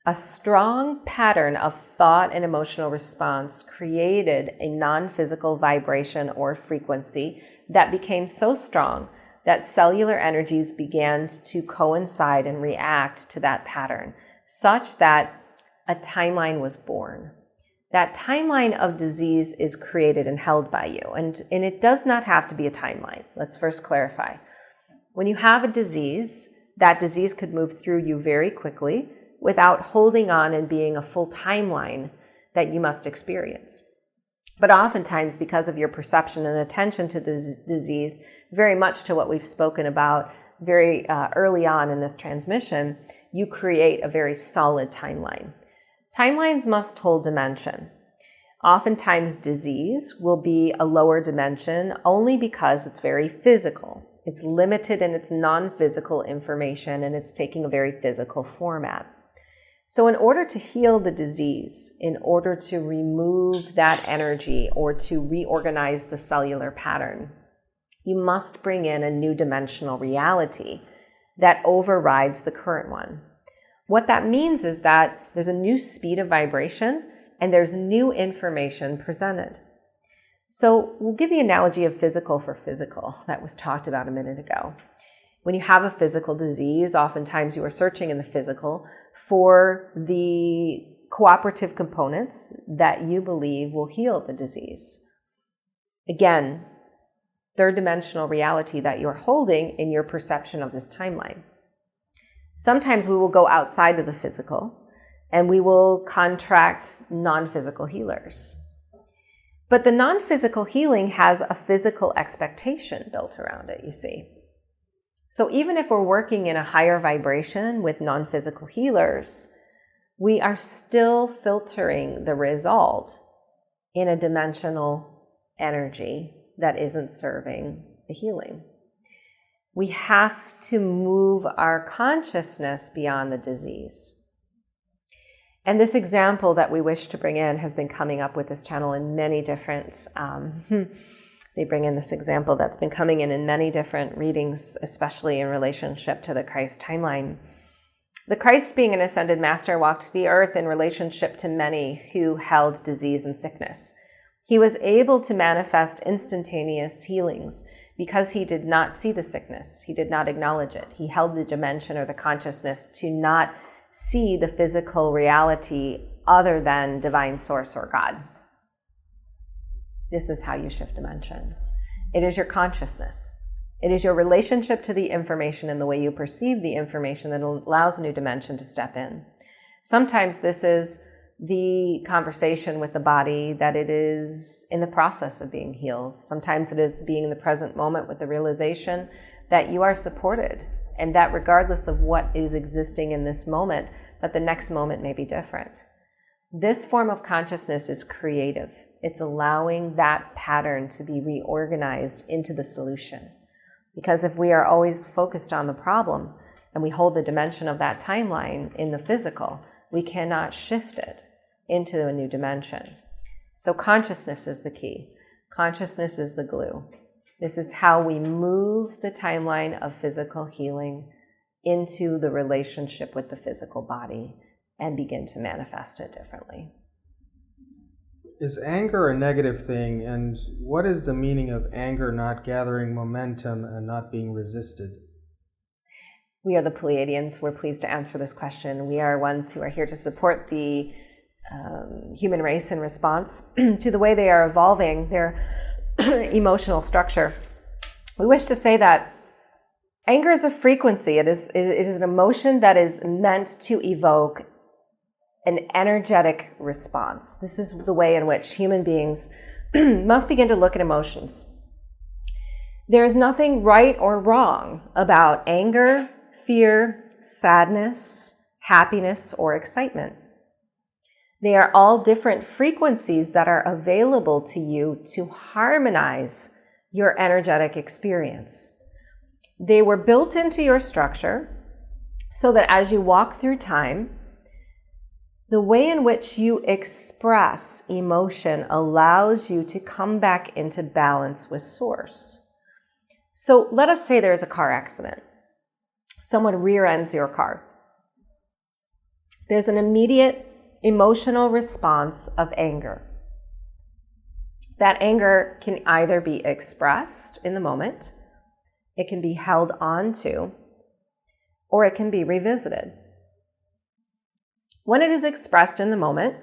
A strong pattern of thought and emotional response created a non-physical vibration or frequency that became so strong that cellular energies began to coincide and react to that pattern, such that a timeline was born. That timeline of disease is created and held by you. And it does not have to be a timeline. Let's first clarify. When you have a disease, that disease could move through you very quickly without holding on and being a full timeline that you must experience. But oftentimes, because of your perception and attention to the disease, very much to what we've spoken about very early on in this transmission, you create a very solid timeline. Timelines must hold dimension. Oftentimes disease will be a lower dimension only because it's very physical. It's limited in its non-physical information, and it's taking a very physical format. So in order to heal the disease, in order to remove that energy or to reorganize the cellular pattern, you must bring in a new dimensional reality that overrides the current one. What that means is that there's a new speed of vibration and there's new information presented. So we'll give the analogy of physical for physical that was talked about a minute ago. When you have a physical disease, oftentimes you are searching in the physical for the cooperative components that you believe will heal the disease. Again, third dimensional reality that you're holding in your perception of this timeline. Sometimes we will go outside of the physical and we will contract non-physical healers. But the non-physical healing has a physical expectation built around it, you see. So even if we're working in a higher vibration with non-physical healers, we are still filtering the result in a dimensional energy that isn't serving the healing. We have to move our consciousness beyond the disease. And this example that we wish to bring in has been coming up with this channel in many different, they bring in this example that's been coming in many different readings, especially in relationship to the Christ timeline. The Christ, being an ascended master, walked the earth in relationship to many who held disease and sickness. He was able to manifest instantaneous healings because he did not see the sickness. He did not acknowledge it. He held the dimension or the consciousness to not see the physical reality other than divine source or God. This is how you shift dimension. It is your consciousness. It is your relationship to the information and the way you perceive the information that allows a new dimension to step in. Sometimes this is the conversation with the body that it is in the process of being healed. Sometimes it is being in the present moment with the realization that you are supported, and that regardless of what is existing in this moment, that the next moment may be different. This form of consciousness is creative. It's allowing that pattern to be reorganized into the solution. Because if we are always focused on the problem and we hold the dimension of that timeline in the physical, we cannot shift it into a new dimension. So consciousness is the key. Consciousness is the glue. This is how we move the timeline of physical healing into the relationship with the physical body and begin to manifest it differently. Is anger a negative thing, and what is the meaning of anger not gathering momentum and not being resisted? We are the Pleiadians. We're pleased to answer this question. We are ones who are here to support the human race in response to the way they are evolving their emotional structure. We wish to say that anger is a frequency. It is an emotion that is meant to evoke an energetic response. This is the way in which human beings must begin to look at emotions. There is nothing right or wrong about anger, fear, sadness, happiness, or excitement. They are all different frequencies that are available to you to harmonize your energetic experience. They were built into your structure so that as you walk through time, the way in which you express emotion allows you to come back into balance with source. So let us say there's a car accident. Someone rear-ends your car. There's an immediate emotional response of anger. That anger can either be expressed in the moment, it can be held onto, or it can be revisited. When it is expressed in the moment,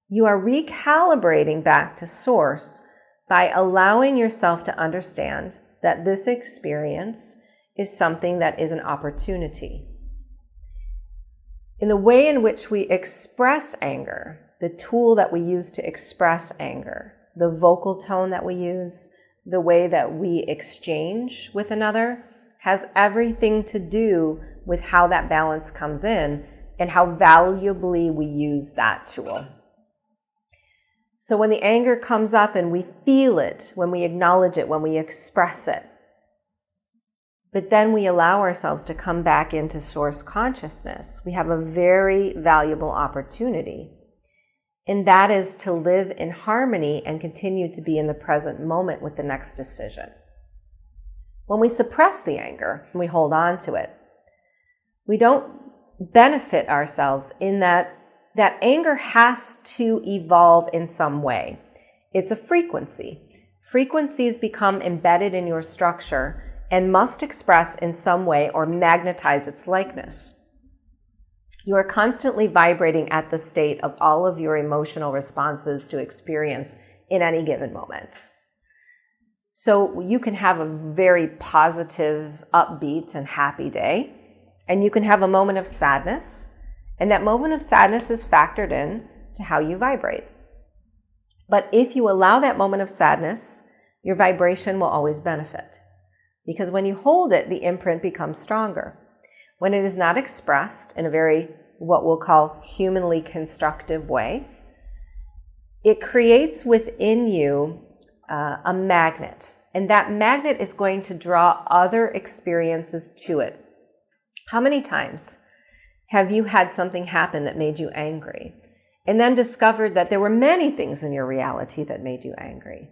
you are recalibrating back to source by allowing yourself to understand that this experience is something that is an opportunity. In the way in which we express anger, the tool that we use to express anger, the vocal tone that we use, the way that we exchange with another, has everything to do with how that balance comes in and how valuably we use that tool. So when the anger comes up and we feel it, when we acknowledge it, when we express it, but then we allow ourselves to come back into source consciousness, we have a very valuable opportunity. And that is to live in harmony and continue to be in the present moment with the next decision. When we suppress the anger and we hold on to it, we don't benefit ourselves in that anger has to evolve in some way. It's a frequency. Frequencies become embedded in your structure and must express in some way or magnetize its likeness. You are constantly vibrating at the state of all of your emotional responses to experience in any given moment. So you can have a very positive, upbeat, and happy day, and you can have a moment of sadness, and that moment of sadness is factored in to how you vibrate. But if you allow that moment of sadness, your vibration will always benefit. Because when you hold it, the imprint becomes stronger. When it is not expressed in a very, what we'll call, humanly constructive way, it creates within you a magnet. And that magnet is going to draw other experiences to it. How many times have you had something happen that made you angry and then discovered that there were many things in your reality that made you angry?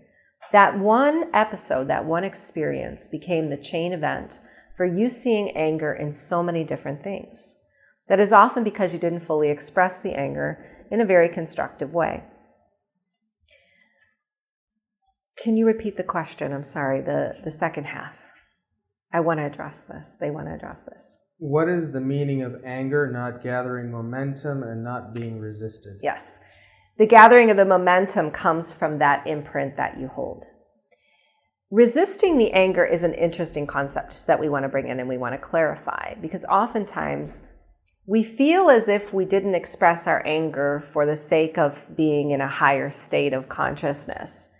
That one episode, that one experience became the chain event for you seeing anger in so many different things. That is often because you didn't fully express the anger in a very constructive way. Can you repeat the question? I'm sorry, the second half. I want to address this. They want to address this. What is the meaning of anger not gathering momentum and not being resisted? Yes. The gathering of the momentum comes from that imprint that you hold. Resisting the anger is an interesting concept that we want to bring in and we want to clarify, because oftentimes we feel as if we didn't express our anger for the sake of being in a higher state of consciousness,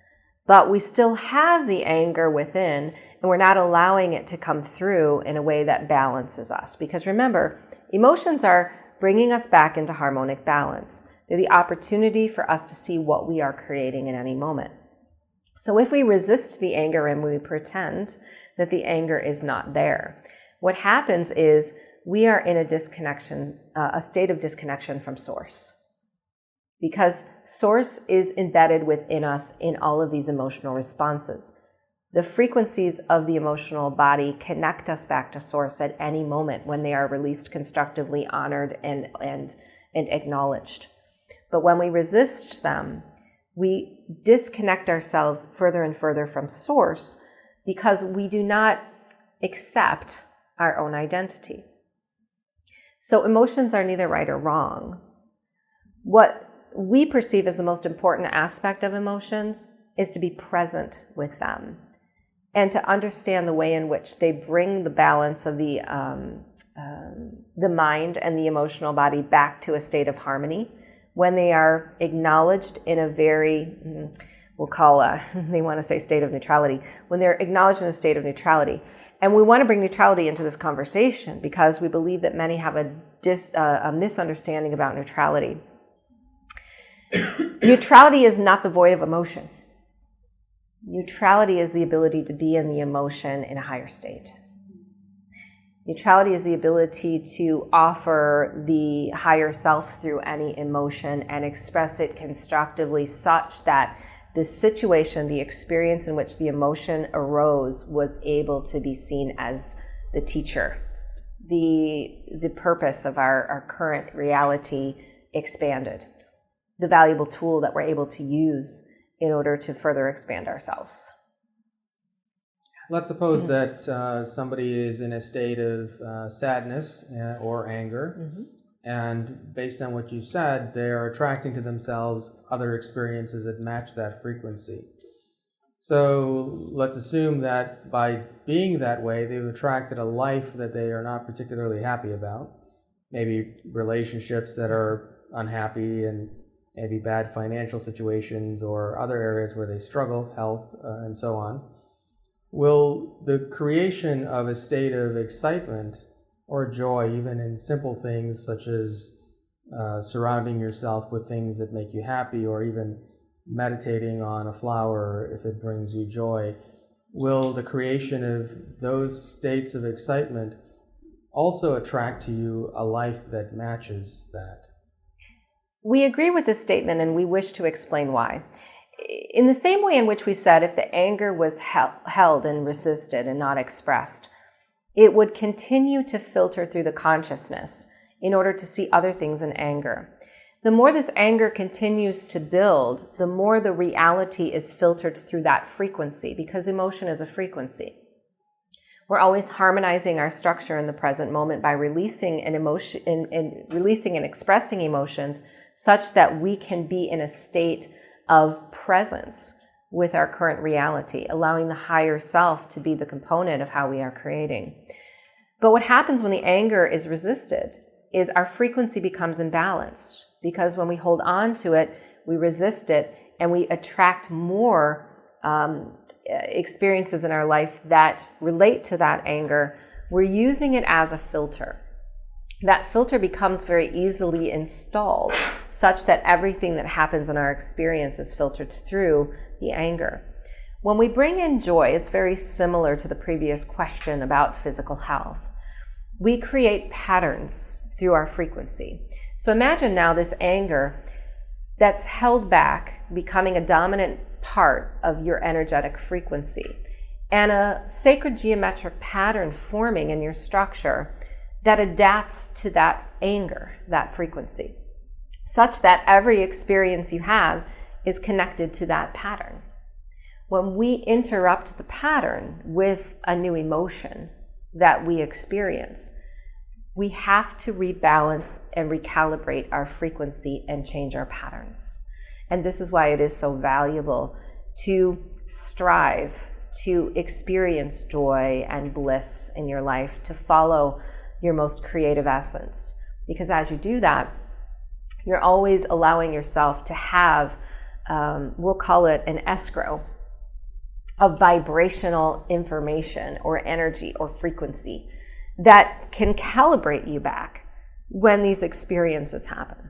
but we still have the anger within and we're not allowing it to come through in a way that balances us. Because remember, emotions are bringing us back into harmonic balance. They're the opportunity for us to see what we are creating in any moment. So if we resist the anger and we pretend that the anger is not there, what happens is we are in a disconnection, a state of disconnection from source. Because source is embedded within us in all of these emotional responses. The frequencies of the emotional body connect us back to source at any moment when they are released constructively, honored, and acknowledged. But when we resist them, we disconnect ourselves further and further from source because we do not accept our own identity. So emotions are neither right or wrong. What we perceive as the most important aspect of emotions is to be present with them and to understand the way in which they bring the balance of the mind and the emotional body back to a state of harmony when they are acknowledged in a very, we'll call they want to say state of neutrality, when they're acknowledged in a state of neutrality. And we want to bring neutrality into this conversation because we believe that many have a misunderstanding about neutrality. Neutrality is not the void of emotion. Neutrality is the ability to be in the emotion in a higher state. Neutrality is the ability to offer the higher self through any emotion and express it constructively such that the situation, the experience in which the emotion arose was able to be seen as the teacher. The purpose of our current reality expanded. The valuable tool that we're able to use in order to further expand ourselves. Let's suppose that somebody is in a state of sadness or anger, and based on what you said, they are attracting to themselves other experiences that match that frequency. So let's assume that by being that way, they've attracted a life that they are not particularly happy about, maybe relationships that are unhappy, and maybe bad financial situations or other areas where they struggle, health, and so on. Will the creation of a state of excitement or joy, even in simple things such as surrounding yourself with things that make you happy, or even meditating on a flower if it brings you joy, will the creation of those states of excitement also attract to you a life that matches that? We agree with this statement, and we wish to explain why. In the same way in which we said if the anger was held and resisted and not expressed, it would continue to filter through the consciousness in order to see other things in anger. The more this anger continues to build, the more the reality is filtered through that frequency, because emotion is a frequency. We're always harmonizing our structure in the present moment by releasing an emotion, releasing and expressing emotions such that we can be in a state of presence with our current reality, allowing the higher self to be the component of how we are creating. But what happens when the anger is resisted is our frequency becomes imbalanced, because when we hold on to it, we resist it, and we attract more experiences in our life that relate to that anger. We're using it as a filter. That filter becomes very easily installed such that everything that happens in our experience is filtered through the anger. When we bring in joy, it's very similar to the previous question about physical health. We create patterns through our frequency. So imagine now this anger that's held back becoming a dominant part of your energetic frequency, and a sacred geometric pattern forming in your structure that adapts to that anger, that frequency, such that every experience you have is connected to that pattern. When we interrupt the pattern with a new emotion that we experience, we have to rebalance and recalibrate our frequency and change our patterns. And this is why it is so valuable to strive to experience joy and bliss in your life, to follow your most creative essence. Because as you do that, you're always allowing yourself to have, we'll call it an escrow of vibrational information or energy or frequency that can calibrate you back when these experiences happen.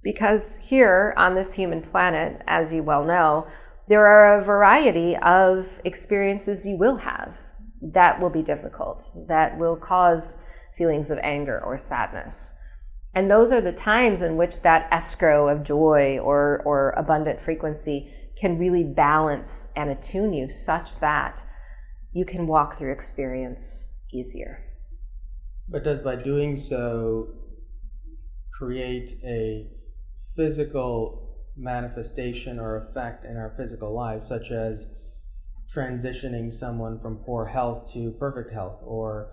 Because here on this human planet, as you well know, there are a variety of experiences you will have that will be difficult, that will cause feelings of anger or sadness. And those are the times in which that escrow of joy or abundant frequency can really balance and attune you such that you can walk through experience easier. But does by doing so create a physical manifestation or effect in our physical lives, such as transitioning someone from poor health to perfect health, or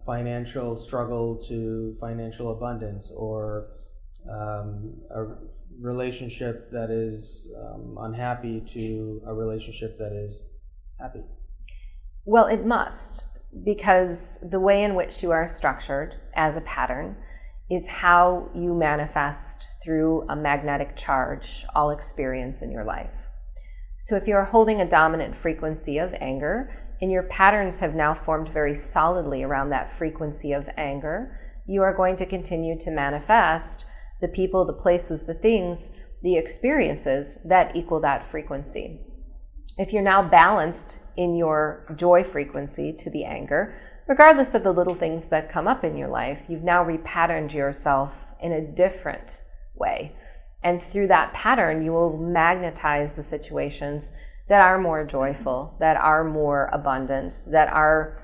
financial struggle to financial abundance, or a relationship that is unhappy to a relationship that is happy? Well, it must, because the way in which you are structured as a pattern is how you manifest through a magnetic charge all experience in your life. So if you're holding a dominant frequency of anger, and your patterns have now formed very solidly around that frequency of anger, you are going to continue to manifest the people, the places, the things, the experiences that equal that frequency. If you're now balanced in your joy frequency to the anger, regardless of the little things that come up in your life, you've now repatterned yourself in a different way. And through that pattern, you will magnetize the situations that are more joyful, that are more abundant, that are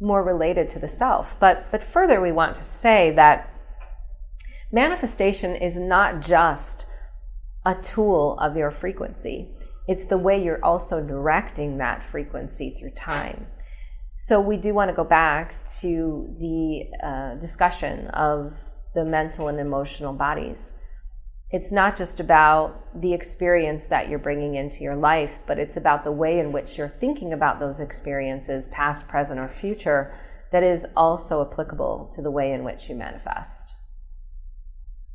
more related to the self. But further, we want to say that manifestation is not just a tool of your frequency. It's the way you're also directing that frequency through time. So we do want to go back to the discussion of the mental and emotional bodies. It's not just about the experience that you're bringing into your life, but it's about the way in which you're thinking about those experiences, past, present, or future, that is also applicable to the way in which you manifest.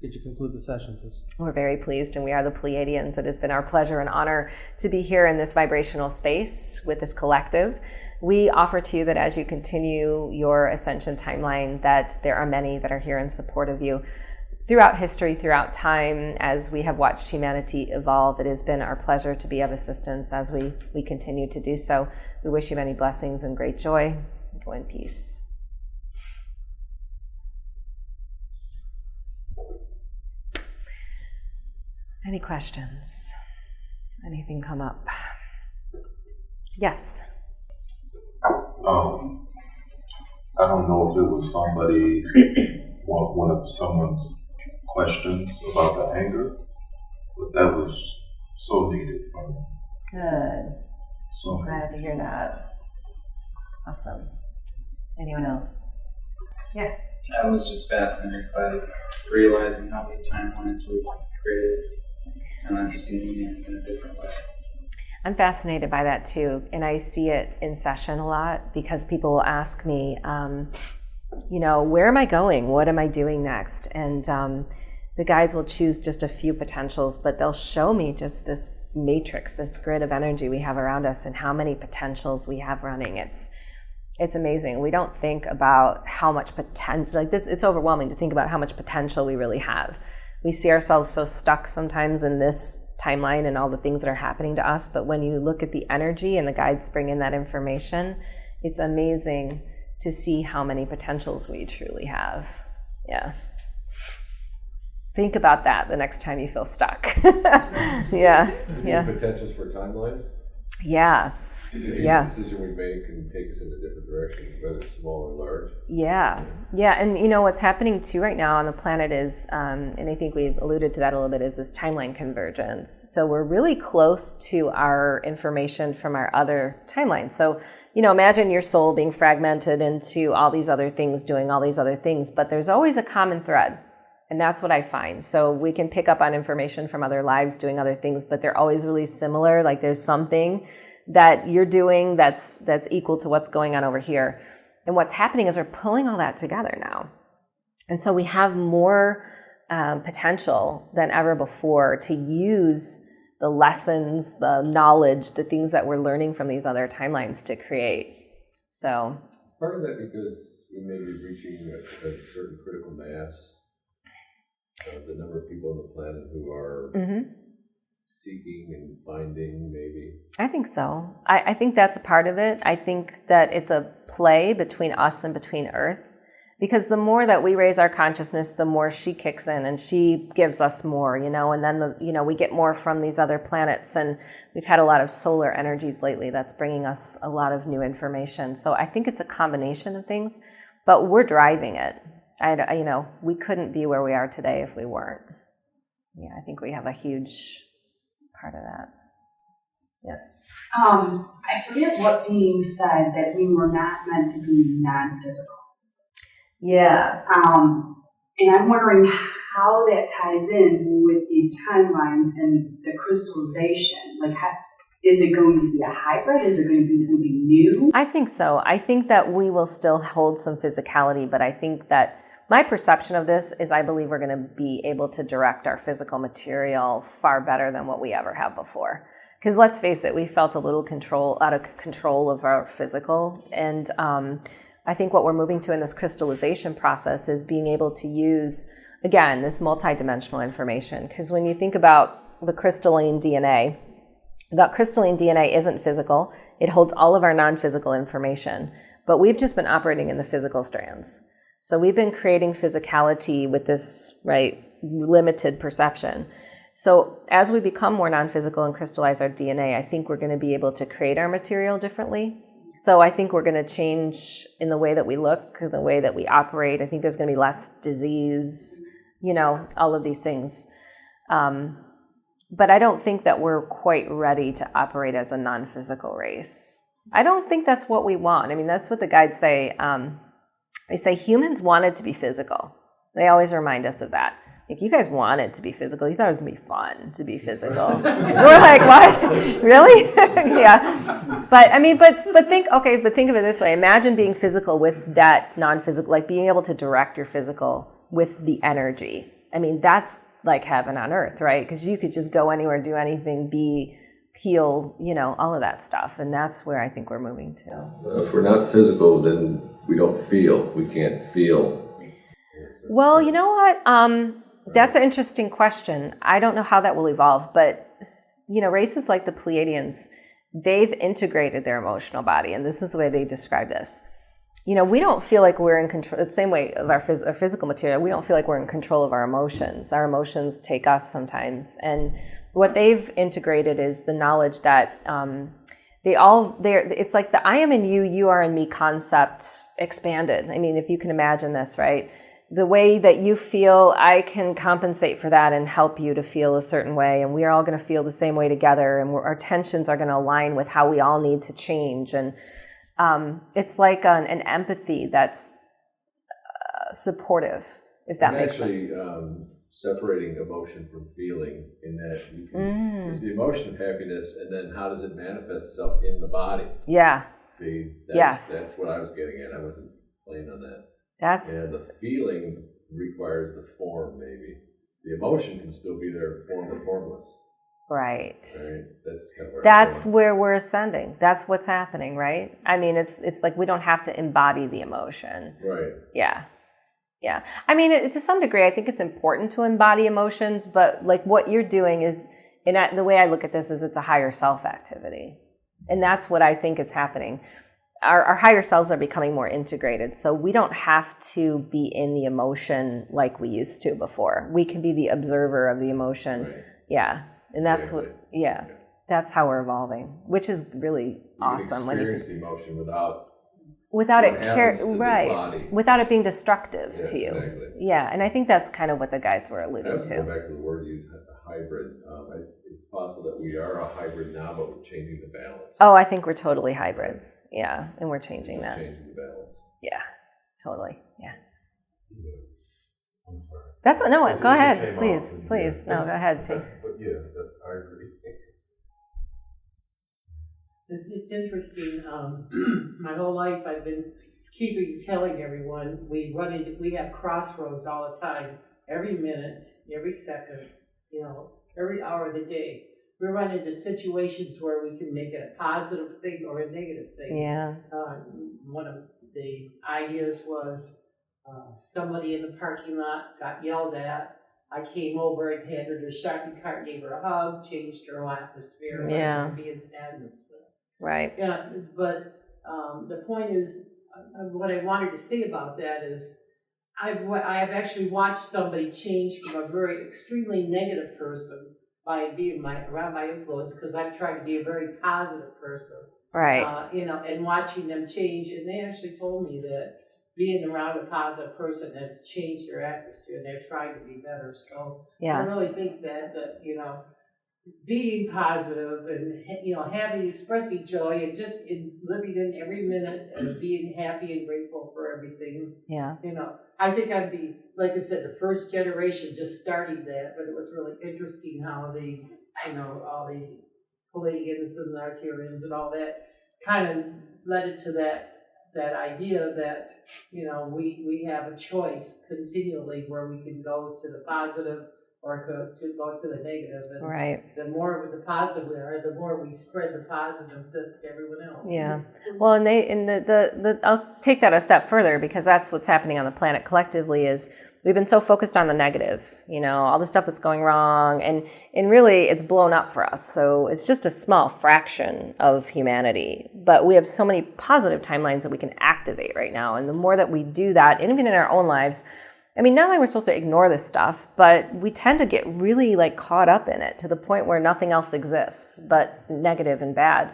Could you conclude the session, please? We're very pleased, and we are the Pleiadians. It has been our pleasure and honor to be here in this vibrational space with this collective. We offer to you that as you continue your ascension timeline, that there are many that are here in support of you. throughout history, throughout time, as we have watched humanity evolve, it has been our pleasure to be of assistance as we continue to do so. We wish you many blessings and great joy. Go in peace. Any questions? Anything come up? Yes. I don't know if it was somebody, one of someone's questions about the anger, but that was so needed for me. Good. So Glad to hear that. Awesome. Anyone else? Yeah. I was just fascinated by realizing how many timelines we've created and then seeing it in a different way. I'm fascinated by that too, and I see it in session a lot because people will ask me, where am I going? What am I doing next? And the guides will choose just a few potentials, but they'll show me just this matrix, this grid of energy we have around us and how many potentials we have running. It's amazing. We don't think about how much potential, it's overwhelming to think about how much potential we really have. We see ourselves so stuck sometimes in this timeline and all the things that are happening to us, but when you look at the energy and the guides bring in that information, it's amazing to see how many potentials we truly have. Yeah. Think about that the next time you feel stuck. Yeah. Yeah. Potentials for timelines? Yeah. Each decision we make can take us in a different direction, whether it's small or large. Yeah. And what's happening too right now on the planet is, and I think we've alluded to that a little bit, is this timeline convergence. So we're really close to our information from our other timelines. So, imagine your soul being fragmented into all these other things, doing all these other things, but there's always a common thread. And that's what I find. So we can pick up on information from other lives doing other things, but they're always really similar. Like there's something that you're doing that's equal to what's going on over here. And what's happening is we're pulling all that together now. And so we have more potential than ever before to use the lessons, the knowledge, the things that we're learning from these other timelines to create. So It's part of that because we may be reaching a certain critical mass. The number of people on the planet who are seeking and finding, maybe. I think so. I think that's a part of it. I think that it's a play between us and between Earth, because the more that we raise our consciousness, the more she kicks in and she gives us more, and then we get more from these other planets, and we've had a lot of solar energies lately that's bringing us a lot of new information. So I think it's a combination of things, but we're driving it. We couldn't be where we are today if we weren't. Yeah, I think we have a huge part of that. Yeah. I forget what being said that we were not meant to be non-physical. Yeah. And I'm wondering how that ties in with these timelines and the crystallization. Is it going to be a hybrid? Is it going to be something new? I think so. I think that we will still hold some physicality, but I think that my perception of this is I believe we're going to be able to direct our physical material far better than what we ever have before. Because let's face it, we felt a little out of control of our physical. And I think what we're moving to in this crystallization process is being able to use, again, this multidimensional information. Because when you think about the crystalline DNA, that crystalline DNA isn't physical. It holds all of our non-physical information. But we've just been operating in the physical strands. So we've been creating physicality with this, limited perception. So as we become more non-physical and crystallize our DNA, I think we're going to be able to create our material differently. So I think we're going to change in the way that we look, the way that we operate. I think there's going to be less disease, all of these things. But I don't think that we're quite ready to operate as a non-physical race. I don't think that's what we want. I mean, that's what the guides say. They say humans wanted to be physical. They always remind us of that. You guys wanted to be physical. You thought it was going to be fun to be physical. We're like, what? Really? Yeah. But think of it this way. Imagine being physical with that non-physical, being able to direct your physical with the energy. I mean, that's like heaven on earth, right? Because you could just go anywhere, do anything, heal, all of that stuff. And that's where I think we're moving to. If we're not physical, then we don't feel. We can't feel. Well, you know what? That's an interesting question. I don't know how that will evolve, but races like the Pleiadians, they've integrated their emotional body, and this is the way they describe this. We don't feel like we're in control. The same way of our physical material, we don't feel like we're in control of our emotions. Our emotions take us sometimes, and what they've integrated is the knowledge that it's like the I am in you, you are in me concept expanded. I mean, if you can imagine this, right? The way that you feel, I can compensate for that and help you to feel a certain way. And we are all going to feel the same way together. And our tensions are going to align with how we all need to change. And it's like an empathy that's supportive, if that makes sense. Separating emotion from feeling, in that you can, there's the emotion of happiness, and then how does it manifest itself in the body? Yeah. See, that's what I was getting at. I wasn't playing on that. And the feeling requires the form, maybe. The emotion can still be there, form or formless. Right. That's kind of where we're ascending. That's what's happening, right? I mean, it's like we don't have to embody the emotion. Right. Yeah. Yeah. I mean, to some degree, I think it's important to embody emotions, but like what you're doing is, the way I look at this is it's a higher self activity. And that's what I think is happening. Our higher selves are becoming more integrated, so we don't have to be in the emotion like we used to before. We can be the observer of the emotion. Right. Yeah. And that's that's how we're evolving, which is really awesome. When you experience emotion without it being destructive to you. Exactly. Yeah, and I think that's kind of what the guides were alluding to. Go back to the word used, hybrid. It's possible that we are a hybrid now, but we're changing the balance. Oh, I think we're totally hybrids. Yeah, and we're changing that. Changing the balance. Yeah, totally. Yeah. I'm sorry. That's no. Go ahead, please. No, go ahead. But I agree. It's interesting. My whole life I've been telling everyone we have crossroads all the time. Every minute, every second, every hour of the day. We run into situations where we can make it a positive thing or a negative thing. Yeah. One of the ideas was somebody in the parking lot got yelled at. I came over and handed her a shopping cart, gave her a hug, changed her whole atmosphere, Yeah. being sad and stuff. Right. Yeah, but the point is, what I wanted to say about that is, I have actually watched somebody change from a very extremely negative person by being around my influence, because I'm trying to be a very positive person. Right. And watching them change, and they actually told me that being around a positive person has changed their atmosphere, and they're trying to be better. So I really think that being positive and expressing joy and just living in every minute and being happy and grateful for everything. Yeah. I think I'm like I said, the first generation just starting that, but it was really interesting how all the Pleiadians and the Arcturians and all that kind of led it to that idea that we have a choice continually where we can go to the positive or go to the negative. And right. The more the positive we are, the more we spread the positiveness to everyone else. Yeah. Well, and I'll take that a step further, because that's what's happening on the planet collectively is we've been so focused on the negative, all the stuff that's going wrong, and really it's blown up for us. So it's just a small fraction of humanity, but we have so many positive timelines that we can activate right now. And the more that we do that, and even in our own lives, I mean, not only we're supposed to ignore this stuff, but we tend to get really caught up in it to the point where nothing else exists but negative and bad.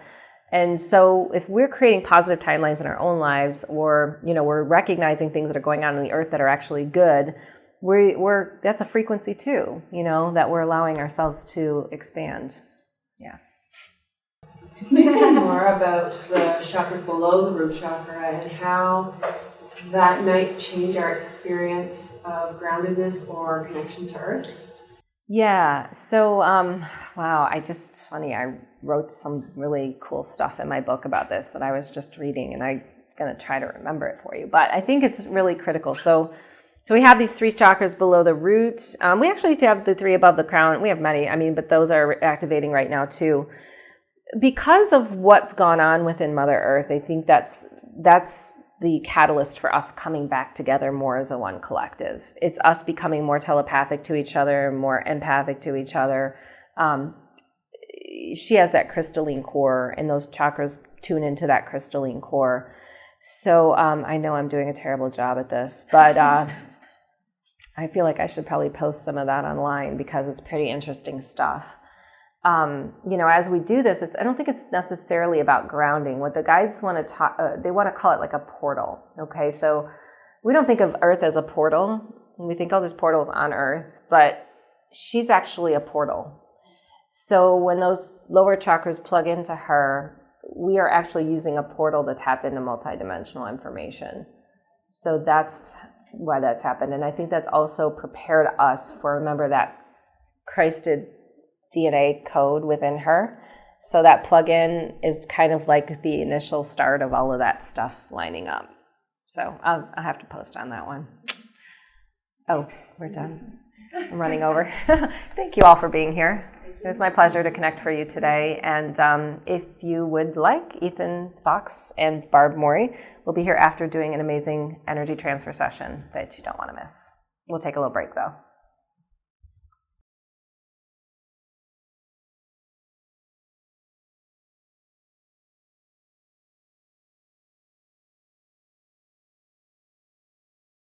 And so if we're creating positive timelines in our own lives, or, we're recognizing things that are going on in the earth that are actually good, that's a frequency too, that we're allowing ourselves to expand. Yeah. Can you say more about the chakras below the root chakra and how that might change our experience of groundedness or connection to earth? Yeah. So, wow, funny, I wrote some really cool stuff in my book about this that I was just reading, and I'm going to try to remember it for you. But I think it's really critical. So we have these 3 chakras below the root. We actually have the 3 above the crown. We have many, but those are activating right now too. Because of what's gone on within Mother Earth, I think that's the catalyst for us coming back together more as a one collective. It's us becoming more telepathic to each other, more empathic to each other. She has that crystalline core, and those chakras tune into that crystalline core. So I know I'm doing a terrible job at this, but I feel like I should probably post some of that online because it's pretty interesting stuff. As we do this, I don't think it's necessarily about grounding. What the guides want to talk, they want to call it like a portal. Okay, so we don't think of Earth as a portal. We think, oh, there's portals on Earth, but she's actually a portal. So when those lower chakras plug into her, we are actually using a portal to tap into multidimensional information. So that's why that's happened. And I think that's also prepared us for, remember, that Christed DNA code within her. So that plug-in is kind of like the initial start of all of that stuff lining up. So I'll have to post on that one. Oh, we're done. I'm running over. Thank you all for being here. It was my pleasure to connect for you today. And if you would like, Ethan Fox and Barb Morey will be here after doing an amazing energy transfer session that you don't want to miss. We'll take a little break, though.